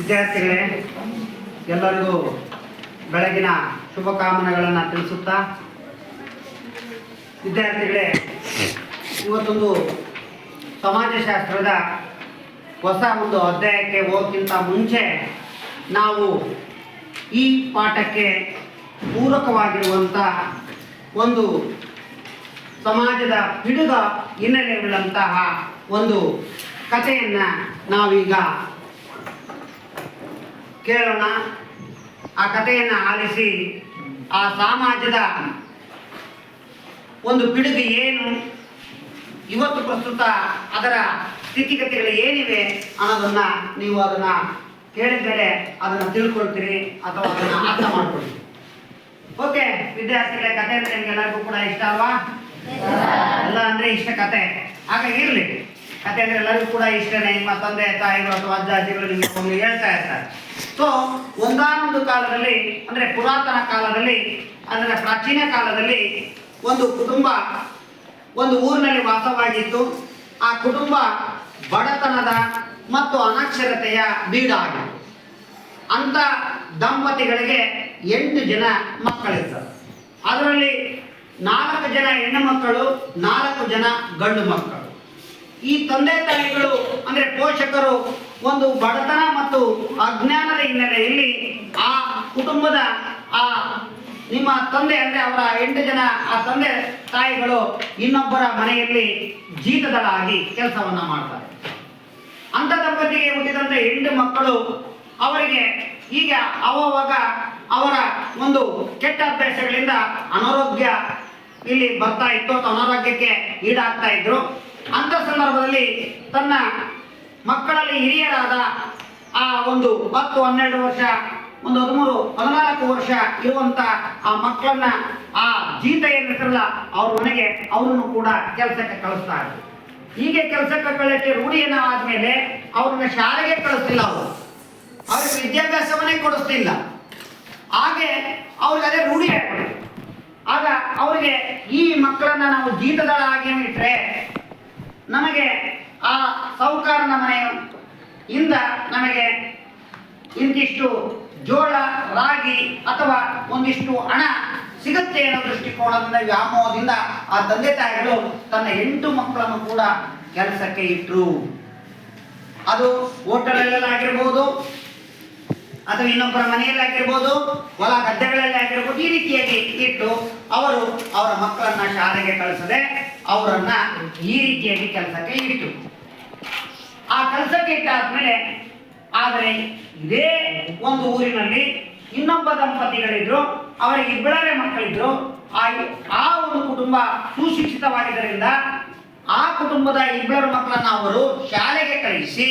ವಿದ್ಯಾರ್ಥಿಗಳೇ, ಎಲ್ಲರಿಗೂ ಬೆಳಗಿನ ಶುಭಕಾಮನೆಗಳನ್ನು ತಿಳಿಸುತ್ತಾ, ವಿದ್ಯಾರ್ಥಿಗಳೇ, ಇವತ್ತೊಂದು ಸಮಾಜಶಾಸ್ತ್ರದ ಹೊಸ ಒಂದು ಅಧ್ಯಾಯಕ್ಕೆ ಹೋಗೋಕ್ಕಿಂತ ಮುಂಚೆ ನಾವು ಈ ಪಾಠಕ್ಕೆ ಪೂರಕವಾಗಿರುವಂಥ ಒಂದು ಸಮಾಜದ ಹಿಡಿದ ಹಿನ್ನೆಲೆಯುಳ್ಳಂತಹ ಒಂದು ಕಥೆಯನ್ನು ನಾವೀಗ ಕೇಳೋಣ. ಆ ಕಥೆಯನ್ನು ಆಲಿಸಿ ಆ ಸಮಾಜದ ಒಂದು ಪಿಡುಗು ಏನು, ಇವತ್ತು ಪ್ರಸ್ತುತ ಅದರ ಸ್ಥಿತಿಗತಿಗಳು ಏನಿವೆ ಅನ್ನೋದನ್ನು ನೀವು ಅದನ್ನು ಕೇಳಿದರೆ ಅದನ್ನು ತಿಳ್ಕೊಳ್ತೀರಿ ಅಥವಾ ಅದನ್ನು ಅರ್ಥ ಮಾಡ್ಕೊಳ್ತೀರಿ. ಓಕೆ ವಿದ್ಯಾರ್ಥಿಗಳೇ, ಕಥೆ ಅಂದರೆ ನಿಮಗೆಲ್ಲರಿಗೂ ಕೂಡ ಇಷ್ಟ ಅಲ್ವಾ? ಎಲ್ಲ ಅಂದರೆ ಇಷ್ಟ ಕತೆ. ಹಾಗಾಗಿ ಇರಲಿ, ಕತೆ ಅಂದರೆ ಎಲ್ಲರಿಗೂ ಕೂಡ ಇಷ್ಟನೇ. ನಿಮ್ಮ ತಂದೆ ತಾಯಿಗಳು ಅಥವಾ ಅಜ್ಜ ಅಜ್ಜಿಗಳು ನಿಮಗೆ ಒಂದು ಹೇಳ್ತಾ ಇರ್ತಾರೆ. ಸೊ ಒಂದಾನೊಂದು ಕಾಲದಲ್ಲಿ, ಅಂದರೆ ಪುರಾತನ ಕಾಲದಲ್ಲಿ, ಅಂದರೆ ಪ್ರಾಚೀನ ಕಾಲದಲ್ಲಿ ಒಂದು ಕುಟುಂಬ ಒಂದು ಊರಿನಲ್ಲಿ ವಾಸವಾಗಿತ್ತು. ಆ ಕುಟುಂಬ ಬಡತನದ ಮತ್ತು ಅನಕ್ಷರತೆಯ ಬೀಡಾಗಿತ್ತು. ಅಂಥ ದಂಪತಿಗಳಿಗೆ 8 ಜನ ಮಕ್ಕಳಿರ್ತಾರೆ. ಅದರಲ್ಲಿ 4 ಜನ ಹೆಣ್ಣು ಮಕ್ಕಳು, 4 ಜನ ಗಂಡು ಮಕ್ಕಳು. ಈ ತಂದೆ ತಾಯಿಗಳು ಅಂದರೆ ಪೋಷಕರು ಒಂದು ಬಡತನ ಮತ್ತು ಅಜ್ಞಾನದ ಹಿನ್ನೆಲೆಯಲ್ಲಿ ಆ ಕುಟುಂಬದ ನಿಮ್ಮ ತಂದೆ ಅಂದರೆ ಅವರ 8 ಜನ ಆ ತಂದೆ ತಾಯಿಗಳು ಇನ್ನೊಬ್ಬರ ಮನೆಯಲ್ಲಿ ಜೀತದಳಾಗಿ ಕೆಲಸವನ್ನು ಮಾಡ್ತಾರೆ. ಅಂಥ ದಂಪತಿಗೆ ಹುಟ್ಟಿದಂಥ 8 ಮಕ್ಕಳು ಅವರಿಗೆ ಈಗ ಅವಾಗ ಅವರ ಒಂದು ಕೆಟ್ಟ ಅಭ್ಯಾಸಗಳಿಂದ ಅನಾರೋಗ್ಯ ಇಲ್ಲಿ ಬರ್ತಾ ಇತ್ತು ಅಥವಾ ಅನಾರೋಗ್ಯಕ್ಕೆ ಈಡಾಗ್ತಾ ಇದ್ರು. ಅಂಥ ಸಂದರ್ಭದಲ್ಲಿ ತನ್ನ ಮಕ್ಕಳಲ್ಲಿ ಹಿರಿಯರಾದ ಆ ಒಂದು 10, 12 ವರ್ಷ, ಒಂದು 13, 14 ವರ್ಷ ಇರುವಂತ ಆ ಮಕ್ಕಳನ್ನ ಆ ಜೀತ ಏನಿರಲ್ಲ ಅವ್ರ ಮನೆಗೆ ಅವರನ್ನು ಕೂಡ ಕೆಲಸಕ್ಕೆ ಕಳಿಸ್ತಾ ಇದ್ರು. ಹೀಗೆ ಕೆಲಸಕ್ಕೆ ಕಳಿಸಿ ರೂಢಿಯನ್ನ ಆದ್ಮೇಲೆ ಅವ್ರನ್ನ ಶಾಲೆಗೆ ಕಳಿಸ್ತಿಲ್ಲ, ಅವ್ರಿಗೆ ವಿದ್ಯಾಭ್ಯಾಸವನ್ನೇ ಕೊಡಿಸ್ತಿಲ್ಲ. ಹಾಗೆ ಅವ್ರಿಗೆ ಅದೇ ರೂಢಿ ಆಗ್ಬಿಡುತ್ತೆ. ಆಗ ಅವರಿಗೆ ಈ ಮಕ್ಕಳನ್ನ ನಾವು ಜೀತದಳ ಆಗಿ ಇಟ್ಟರೆ ನಮಗೆ ಆ ಸಾಹುಕಾರನ ಮನೆಯಿಂದ ನಮಗೆ ಇಂತಿಷ್ಟು ಜೋಳ, ರಾಗಿ ಅಥವಾ ಒಂದಿಷ್ಟು ಹಣ ಸಿಗುತ್ತೆ ಅನ್ನೋ ದೃಷ್ಟಿಕೋನದಿಂದ ವ್ಯಾಮೋಹದಿಂದ ಆ ತಂದೆ ತಾಯಿಗಳು ತನ್ನ 8 ಮಕ್ಕಳನ್ನು ಕೂಡ ಕೆಲಸಕ್ಕೆ ಇಟ್ಟರು. ಅದು ಹೋಟೆಲಲ್ಲಾಗಿರ್ಬೋದು ಅಥವಾ ಇನ್ನೊಬ್ಬರ ಮನೆಯಲ್ಲಿ ಆಗಿರ್ಬೋದು, ಹೊಲ ಗದ್ದೆಗಳಲ್ಲಿ ಆಗಿರ್ಬೋದು, ಈ ರೀತಿಯಾಗಿ ಇಟ್ಟು ಅವರು ಅವರ ಮಕ್ಕಳನ್ನ ಶಾಲೆಗೆ ಕಳಿಸದೆ ಅವರನ್ನ ಈ ರೀತಿಯಾಗಿ ಕೆಲಸಕ್ಕೆ ಇಟ್ಟು ಆ ಕೆಲಸಕ್ಕೆ ಇಟ್ಟಾದ್ಮೇಲೆ, ಆದರೆ ಇದೇ ಒಂದು ಊರಿನಲ್ಲಿ ಇನ್ನೊಬ್ಬ ದಂಪತಿಗಳಿದ್ರು, ಅವರಿಗೆ 2 ಮಕ್ಕಳಿದ್ರು. ಆ ಒಂದು ಕುಟುಂಬ ಸುಶಿಕ್ಷಿತವಾಗಿದ್ದರಿಂದ ಆ ಕುಟುಂಬದ 2 ಮಕ್ಕಳನ್ನ ಅವರು ಶಾಲೆಗೆ ಕಳಿಸಿ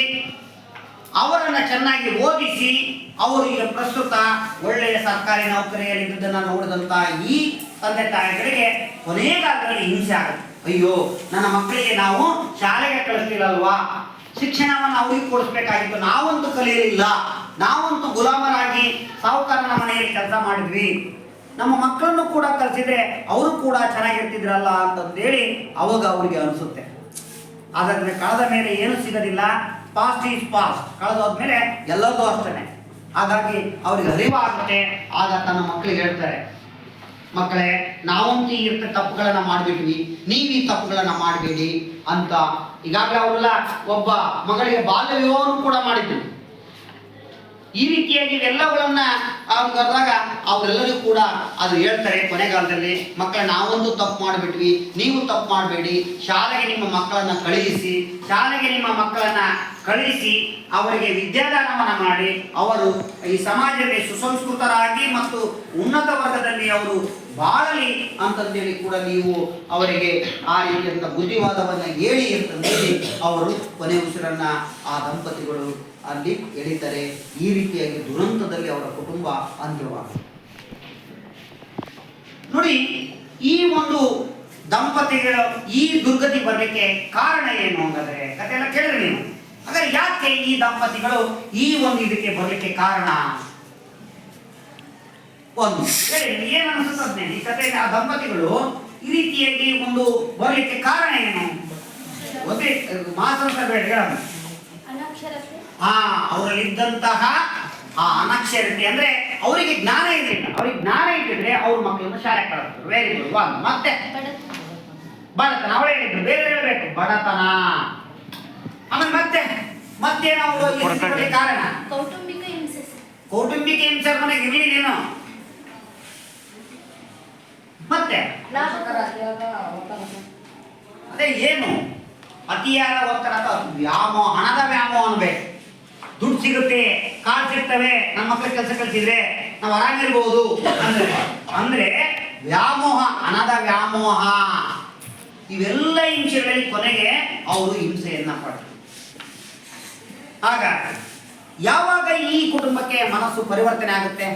ಅವರನ್ನು ಚೆನ್ನಾಗಿ ಓದಿಸಿ ಅವರು ಈಗ ಪ್ರಸ್ತುತ ಒಳ್ಳೆಯ ಸರ್ಕಾರಿ ನೌಕರಿಯಲ್ಲಿದ್ದುದನ್ನು ನೋಡಿದಂಥ ಈ ತಂದೆ ತಾಯಿಗಳಿಗೆ ಕೊನೆಗಾಲದಲ್ಲಿ ಹಿಂಸೆ ಆಗುತ್ತೆ. ಅಯ್ಯೋ, ನನ್ನ ಮಕ್ಕಳಿಗೆ ನಾವು ಶಾಲೆಗೆ ಕಳಿಸ್ಲಿಲ್ಲಲ್ವಾ, ಶಿಕ್ಷಣವನ್ನು ಅವ್ರಿಗೆ ಕೊಡಿಸ್ಬೇಕಾಗಿತ್ತು, ನಾವಂತೂ ಕಲಿಯಲಿಲ್ಲ, ನಾವಂತೂ ಗುಲಾಮರಾಗಿ ಸಾಹುಕಾರನ ಮನೆಯಲ್ಲಿ ಕೆಲಸ ಮಾಡಿದ್ವಿ, ನಮ್ಮ ಮಕ್ಕಳನ್ನು ಕೂಡ ಕಲಿಸಿದ್ರೆ ಅವರು ಕೂಡ ಚೆನ್ನಾಗಿರ್ತಿದ್ರಲ್ಲ ಅಂತಂದೇಳಿ ಅವಾಗ ಅವರಿಗೆ ಅನಿಸುತ್ತೆ. ಹಾಗಾದ್ರೆ ಕಳೆದ ಮೇಲೆ ಏನು ಸಿಗೋದಿಲ್ಲ, ಪಾಸ್ಟ್ ಈಸ್ ಪಾಸ್ಟ್, ಕಳೆದೋದ್ಮೇಲೆ ಎಲ್ಲರಿಗೂ ಅಷ್ಟೇ. ಹಾಗಾಗಿ ಅವ್ರಿಗೆ ಅರಿವಾಗುತ್ತೆ. ಆಗ ತನ್ನ ಮಕ್ಕಳಿಗೆ ಹೇಳ್ತಾರೆ, ಮಕ್ಕಳೇ, ನಾವಂತೂ ಈ ತಪ್ಪುಗಳನ್ನ ಮಾಡಿಬಿಟ್ವಿ, ನೀವು ಈ ತಪ್ಪುಗಳನ್ನ ಮಾಡಬೇಡಿ ಅಂತ. ಈಗಾಗಲೇ ಅವರೆಲ್ಲ ಒಬ್ಬ ಮಗಳಿಗೆ ಬಾಲ್ಯ ವಿವಾಹವನ್ನು ಕೂಡ ಮಾಡಿದ್ರು. ಈ ರೀತಿಯಾಗಿ ಇವೆಲ್ಲಗಳನ್ನ ಅವ್ರಿಗಾದಾಗ ಅವರೆಲ್ಲರೂ ಕೂಡ ಅದು ಹೇಳ್ತಾರೆ ಕೊನೆಗಾಲದಲ್ಲಿ, ಮಕ್ಕಳ ನಾವಂತೂ ತಪ್ಪು ಮಾಡಿಬಿಟ್ವಿ, ನೀವು ತಪ್ಪು ಮಾಡಬೇಡಿ, ಶಾಲೆಗೆ ನಿಮ್ಮ ಮಕ್ಕಳನ್ನ ಕಳುಹಿಸಿ, ಶಾಲೆಗೆ ನಿಮ್ಮ ಮಕ್ಕಳನ್ನ ಕಳುಹಿಸಿ ಅವರಿಗೆ ವಿದ್ಯಾದಾನವನ್ನು ಮಾಡಿ ಅವರು ಈ ಸಮಾಜದಲ್ಲಿ ಸುಸಂಸ್ಕೃತರಾಗಿ ಮತ್ತು ಉನ್ನತ ವರ್ಗದಲ್ಲಿ ಅವರು ಬಾಳಲಿ ಅಂತಂದೇಳಿ ಕೂಡ ನೀವು ಅವರಿಗೆ ಆ ರೀತಿಯಂಥ ಬುದ್ಧಿವಾದವನ್ನು ಹೇಳಿ ಅಂತಂದೇಳಿ ಅವರು ಕೊನೆ ಉಸಿರನ್ನ ಆ ದಂಪತಿಗಳು ಅಲ್ಲಿ ಎಳಿತಾರೆ. ಈ ರೀತಿಯಾಗಿ ದುರಂತದಲ್ಲಿ ಅವರ ಕುಟುಂಬ ಅಂತ್ಯವಾಗುತ್ತೆ. ನೋಡಿ, ಈ ಒಂದು ದಂಪತಿಗಳು ಈ ದುರ್ಗತಿ ಬರಲಿಕ್ಕೆ ಕಾರಣ ಏನು ಹಾಗಾದ್ರೆ? ಕಥೆ ಎಲ್ಲ ಕೇಳಿದ್ರೆ ನೀವು, ಹಾಗಾದ್ರೆ ಯಾಕೆ ಈ ದಂಪತಿಗಳು ಈ ಒಂದು ಇದಕ್ಕೆ ಬರಲಿಕ್ಕೆ ಕಾರಣ? ಒಂದು ಹೇಳಿ, ಏನು ಅನಿಸುತ್ತದೆ ಈ ಕಥೆಯಲ್ಲಿ? ಆ ದಂಪತಿಗಳು ಈ ರೀತಿಯಾಗಿ ಒಂದು ಬರಲಿಕ್ಕೆ ಕಾರಣ ಏನು? ಒಂದೇ ಮಾತಾಡ್ತಾ ಬೇಡ, ಅನಕ್ಷರತೆ ಅವರಲ್ಲಿದ್ದಂತಹ ಆ ಅನಕ್ಷರತೆ ಅಂದ್ರೆ ಅವರಿಗೆ ಜ್ಞಾನ ಇರಲಿಲ್ಲ. ಅವ್ರಿಗೆ ಜ್ಞಾನ ಇದ್ದಿದ್ರೆ ಅವ್ರ ಮಕ್ಕಳನ್ನು ಶಾಲೆ ಕಳಿಸ್ತಾರೆ. Very good. ಒಂದು ಮತ್ತೆ ಬಡತನ, ಅವಳು ಹೇಳಿದ್ರು, ಬೇರೆ ಹೇಳಬೇಕು ಬಡತನ. ಆಮೇಲೆ ಮತ್ತೇನು ಅವರು ಕಾರಣ? ಕೌಟುಂಬಿಕ ಹಿಂಸೆ. ಕೌಟುಂಬಿಕ ಹಿಂಸೆ ಮನೆಗೆ ಇರಲಿಲ್ಲೇನು? ಮತ್ತೆ ಅದೇ ಏನು ಅತಿಯಾದ ಒತ್ತಡ, ವ್ಯಾಮೋಹ, ಹಣದ ವ್ಯಾಮೋಹ ಅನ್ಬೇಕು. ದುಡ್ಡು ಸಿಗುತ್ತೆ, ಕಾಳು ಸಿಗ್ತವೆ, ನಮ್ಮ ಮಕ್ಕಳ ಕೆಲಸ ಕಲಿಸಿದ್ರೆ ನಾವು ಆರಾಮಿರ್ಬೋದು ಅಂದ್ರೆ ವ್ಯಾಮೋಹ, ಹಣದ ವ್ಯಾಮೋಹ, ಇವೆಲ್ಲ ಹಿಂಸೆಗಳಲ್ಲಿ ಕೊನೆಗೆ ಅವರು ಹಿಂಸೆಯನ್ನ ಪಟ್ಟರು. ಆಗ ಯಾವಾಗ ಈ ಕುಟುಂಬಕ್ಕೆ ಮನಸ್ಸು ಪರಿವರ್ತನೆ ಆಗುತ್ತೆ?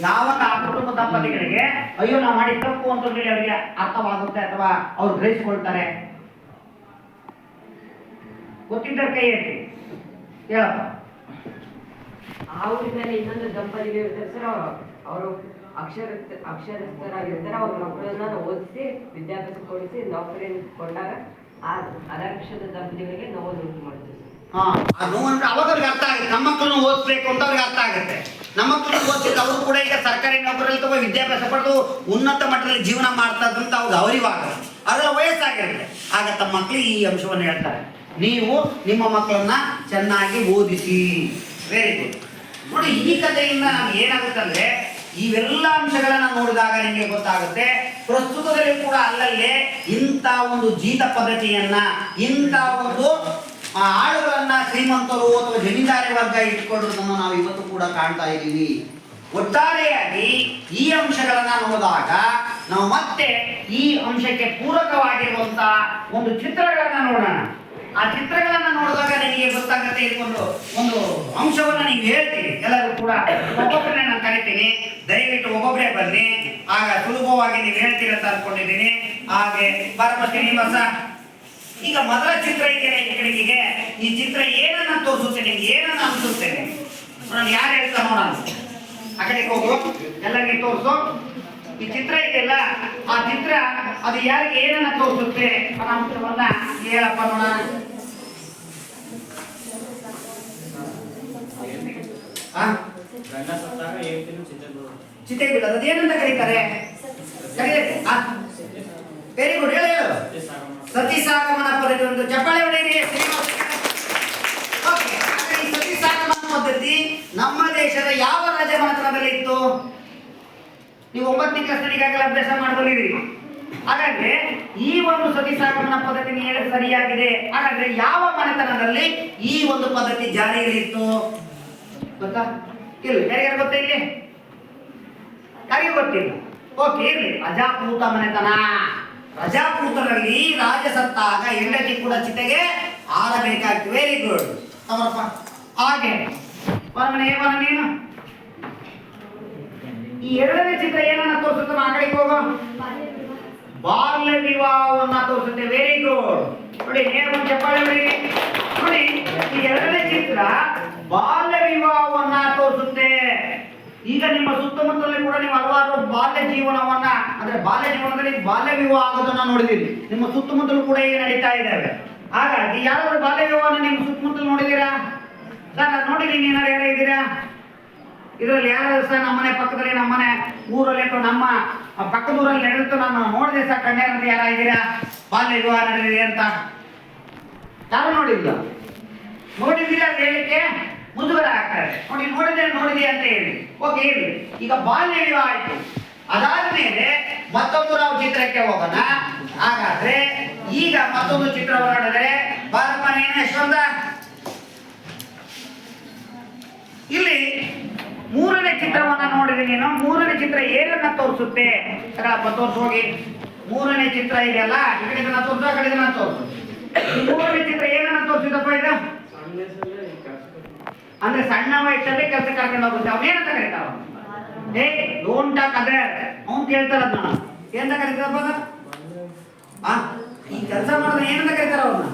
ಯಾವಾಗ ಆ ಕುಟುಂಬ ದಂಪತಿಗಳಿಗೆ ಅಯ್ಯೋ ನಾವು ಮಾಡಿ ತಪ್ಪು ಅಂತ ಹೇಳಿ ಅವರಿಗೆ ಅರ್ಥವಾಗುತ್ತೆ ಅಥವಾ ಅವ್ರು ಗ್ರಹಿಸಿಕೊಳ್ತಾರೆ? ಗೊತ್ತಿದ್ದರೆ ಕೈ ಎತ್ತಿ ಹೇಳಪ್ಪ. ಆ ಊರಿನಲ್ಲಿ ಇನ್ನೊಂದು ದಂಪತಿಗೆ ಸರ್, ಅವರು ಅಕ್ಷರಸ್ಥರಾಗಿರ್ತಾರೆ. ಅವ್ರ ಮಕ್ಕಳನ್ನ ಓದಿಸಿ ವಿದ್ಯಾಭ್ಯಾಸ ಕೊಡಿಸಿ ನೌಕರಿ ಕೊಂಡಾಗ ಆ ಅನಕ್ಷರ ದಂಪತಿಗಳಿಗೆ ನೋವು ಉಂಟು ಮಾಡ್ತೀವಿ. ಆ ನೋವು ಅಂದ್ರೆ ಅವಾಗ ಅವ್ರಿಗೆ ಅರ್ಥ ಆಗುತ್ತೆ, ನಮ್ಮ ಮಕ್ಕಳನ್ನು ಓದಿಸ್ಬೇಕು ಅಂತ ಅವ್ರಿಗೆ ಅರ್ಥ ಆಗುತ್ತೆ. ನಮ್ಮ ಮಕ್ಕಳನ್ನು ಓದಿಸಿದ್ರೆ ಅವರು ಕೂಡ ಈಗ ಸರ್ಕಾರಿ ನೌಕರಿಯಲ್ಲಿ ಅಥವಾ ವಿದ್ಯಾಭ್ಯಾಸ ಪಡೆದು ಉನ್ನತ ಮಟ್ಟದಲ್ಲಿ ಜೀವನ ಮಾಡ್ತಾ ಇದ್ರಂತ ಅವ್ರಿಗೆ ಅರಿವಾಗುತ್ತೆ, ಅದರ ವಯಸ್ಸಾಗಿರುತ್ತೆ. ಆಗ ತಮ್ಮ ಮಕ್ಕಳಿಗೆ ಈ ಅಂಶವನ್ನು ಹೇಳ್ತಾರೆ, ನೀವು ನಿಮ್ಮ ಮಕ್ಕಳನ್ನ ಚೆನ್ನಾಗಿ ಓದಿಸಿ. Very good. ನೋಡಿ, ಈ ಕಥೆಯಿಂದ ನಮ್ಗೆ ಏನಾಗುತ್ತೆ ಅಂದ್ರೆ ಇವೆಲ್ಲ ಅಂಶಗಳನ್ನ ನೋಡಿದಾಗ ನಿಮಗೆ ಗೊತ್ತಾಗುತ್ತೆ, ಪ್ರಸ್ತುತದಲ್ಲಿ ಕೂಡ ಅಲ್ಲಲ್ಲೇ ಇಂಥ ಒಂದು ಜೀತ ಪದ್ಧತಿಯನ್ನ, ಇಂಥ ಒಂದು ಆಳುಗಳನ್ನ ಶ್ರೀಮಂತರು ಅಥವಾ ಜಮೀನ್ದಾರಿ ವರ್ಗ ಇಟ್ಕೊಳ್ಳೋದನ್ನು ನಾವು ಇವತ್ತು ಕೂಡ ಕಾಣ್ತಾ ಇದ್ದೀವಿ. ಒಟ್ಟಾರೆಯಾಗಿ ಈ ಅಂಶಗಳನ್ನ ನೋಡಿದಾಗ ನಾವು ಮತ್ತೆ ಈ ಅಂಶಕ್ಕೆ ಪೂರಕವಾಗಿರುವಂತ ಒಂದು ಚಿತ್ರಗಳನ್ನ ನೋಡೋಣ. ಆ ಚಿತ್ರಗಳನ್ನ ನೋಡಿದಾಗ ನಿಮಗೆ ಗೊತ್ತಾಗುತ್ತೆ, ಒಂದು ಅಂಶವನ್ನ ನೀವು ಹೇಳ್ತೀರಿ. ಎಲ್ಲರೂ ಕೂಡ ಒಬ್ಬೊಬ್ಬರನ್ನ ನಾನು ಕರಿತೀನಿ, ದಯವಿಟ್ಟು ಒಬ್ಬೊಬ್ಬರೇ ಬನ್ನಿ, ಆಗ ಸುಲಭವಾಗಿ ನೀವು ಹೇಳ್ತೀರಿ ಅಂತ ಅನ್ಕೊಂಡಿದ್ದೀನಿ. ಹಾಗೆ ಬರಬ ಶ್ರೀನಿವಾಸ, ಈಗ ಮೊದಲ ಚಿತ್ರ ಇದೆಯಲ್ಲ ಈ ಕಡೆಗೆ, ಈ ಚಿತ್ರ ಏನನ್ನ ತೋರಿಸುತ್ತೆ, ನಿಮ್ಗೆ ಏನನ್ನ ಅನಿಸುತ್ತೇನೆ ನೋಡೋಣ. ಯಾರು ಹೇಳ್ತಾ ನೋಡೋಣ, ಆ ಕಡೆಗೆ ಹೋಗು, ಎಲ್ಲರಿಗೆ ತೋರಿಸು. ಈ ಚಿತ್ರ ಇದೆಯಲ್ಲ, ಆ ಚಿತ್ರ ಅದು ಯಾರಿಗೆ ಏನನ್ನ ತೋರಿಸುತ್ತೆ ಅನ್ನೋ ಅಂಶವನ್ನ ಹೇಳಪ್ಪ ನೋಡೋಣ. ಚಿತೆ ಬಿಡೋದು ಅದೇನಂತ ಕರೀತಾರೆ? ವೆರಿ ಗುಡ್, ಹೇಳು. ಸತಿಸಾಗಮನ ಪದ್ಧತಿ. ಒಂದು ಚಪ್ಪಾಳೆ ಹೊಡೆಯಿರಿ. ಓಕೆ, ಈ ಸತಿಸಾಗಮನ ಪದ್ಧತಿ ನಮ್ಮ ದೇಶದ ಯಾವ ರಾಜಮನೆತನದಲ್ಲಿ ಇತ್ತು? ನೀವು 9ನೇ ಕ್ಲಾಸ್ನಲ್ಲಿ ಈಗಾಗಲೇ ಅಭ್ಯಾಸ ಮಾಡ್ಕೊಂಡಿದ್ದೀರಿ. ಹಾಗಾದ್ರೆ ಈ ಒಂದು ಸತಿಸಾಗಮನ ಪದ್ಧತಿ ಹೇಳೋದು ಸರಿಯಾಗಿದೆ. ಹಾಗಾದ್ರೆ ಯಾವ ಮನೆತನದಲ್ಲಿ ಈ ಒಂದು ಪದ್ಧತಿ ಜಾರಿಯಲ್ಲಿತ್ತು ಗೊತ್ತಾ? ಇಲ್ಲ, ಯಾರಿಗಾರು ಗೊತ್ತಾ? ಇಲ್ಲಿ ಯಾರಿಗೂ ಗೊತ್ತಿಲ್ಲ. ಓಕೆ, ಇರ್ಲಿ. ರಜಾಪೂತ ಮನೆತನ. ರಜಾಪೂತರಲ್ಲಿ ರಾಜ ಸತ್ತಾಗ ಹೆಂಡತಿ ಕೂಡ ಚಿತೆಗೆ ಆರಬೇಕಾಗ್ತದೆ. ವೆರಿ ಗುಡ್ ಅವರಪ್ಪ. ಹಾಗೆ ನೀನು ಈ ಎರಡನೇ ಚಿತ್ರ ಏನನ್ನ ತೋರಿಸುತ್ತೆ? ಆ ಕಡೆಗೆ ಹೋಗೋ. ಬಾಲ್ಯ ವಿವಾಹವನ್ನ ತೋರಿಸುತ್ತೆ. Very good. ನೋಡಿ, ನೇರ ಚಪ್ಪಾಳೆ ಹೊಡಿ. ನೋಡಿ, ಈ ಎರಡನೇ ಚಿತ್ರ ಬಾಲ್ಯ ವಿವಾಹವನ್ನ ತೋರಿಸುತ್ತೆ. ಈಗ ನಿಮ್ಮ ಸುತ್ತಮುತ್ತಲಲ್ಲಿ ಕೂಡ ನೀವು ಹಲವಾರು ಬಾಲ್ಯ ಜೀವನವನ್ನ, ಅಂದ್ರೆ ಬಾಲ್ಯ ಜೀವನದಲ್ಲಿ ಬಾಲ್ಯ ವಿವಾಹ ಆಗೋದನ್ನ ನೋಡಿದ್ದೀರಿ. ನಿಮ್ಮ ಸುತ್ತಮುತ್ತಲು ಕೂಡ ಈಗ ನಡೀತಾ ಇದ್ದಾವೆ. ಹಾಗಾಗಿ ಯಾರಾದ್ರೂ ಬಾಲ್ಯ ವಿವಾಹನ ನಿಮ್ಮ ಸುತ್ತಮುತ್ತಲು ನೋಡಿದ್ದೀರಾ? ಸರ್ ನೋಡಿದ್ದೀನಿ. ಏನಾರು ಯಾರು ಇದ್ದೀರಾ ಇದರಲ್ಲಿ? ಯಾರು ಸರ್ ನಮ್ಮನೆ ಪಕ್ಕದಲ್ಲಿ, ನಮ್ಮನೆ ಊರಲ್ಲಿ ಅಥವಾ ನಮ್ಮ ಪಕ್ಕದೂರಲ್ಲಿ ನಡೆದಿತ್ತು, ನಾನು ನೋಡಿದೆ ಸರ್ ಕಣ್ಣಿರಂತ ಯಾರ ಇದ್ದೀರಾ? ಬಾಲ್ಯ ವಿವಾಹ ನಡೆದಿದೆ ಅಂತ ಯಾರು ನೋಡಿಲ್ಲ? ನೋಡಿದ್ದೀರಾ? ಅದು ಹೇಳಿಕ್ಕೆ ಮುಜುಗರ ಆಗ್ತಾರೆ. ನೋಡಿ, ನೋಡಿದೆ ಅಂತ ಹೇಳಿ. ಓಕೆ, ಇರಲಿ. ಈಗ ಬಾಲ್ಯ ವಿವಾಹ ಆಯ್ತು. ಅದಾದ್ಮೇಲೆ ಮತ್ತೊಂದು ನಾವು ಚಿತ್ರಕ್ಕೆ ಹೋಗೋಣ. ಹಾಗಾದ್ರೆ ಈಗ ಮತ್ತೊಂದು ಚಿತ್ರವನ್ನು ನೋಡಿದ್ರೆ ಬಾರಪ್ಪ ನೀನು ಯಶವಂತ. ಇಲ್ಲಿ ಮೂರನೇ ಚಿತ್ರವನ್ನ ನೋಡಿದ್ರೆ ನೀನು, ಮೂರನೇ ಚಿತ್ರ ಏನನ್ನ ತೋರಿಸುತ್ತೆ? ತೋರಿಸಿ ಹೋಗಿ. ಮೂರನೇ ಚಿತ್ರ ಇದೆಯಲ್ಲ, ಈ ಕಡೆ ತೋರಿಸು, ಆ ಕಡೆ ತೋರಿಸು. ಮೂರನೇ ಚಿತ್ರ ಏನನ್ನ ತೋರಿಸಿದಪ್ಪ ಇದು? ಅಂದ್ರೆ ಸಣ್ಣ ವಯಸ್ಸಲ್ಲಿ ಕೆಲಸ ಕರ್ಕೊಂಡು ಹೋಗುತ್ತೆ. ಅವನೇನಂತ ಕರೀತಾವ? ಡೋಂಟ್ ಟಾಕ್ ಅದರ್. ಅವ್ನು ಕೇಳ್ತಾರ ಅದನ್ನ ಏನಂತ ಕರೀತಾರಪ್ಪ? ಈ ಕೆಲಸ ಮಾಡೋದು ಏನಂತ ಕರೀತಾರ ಅವ್ರನ್ನ?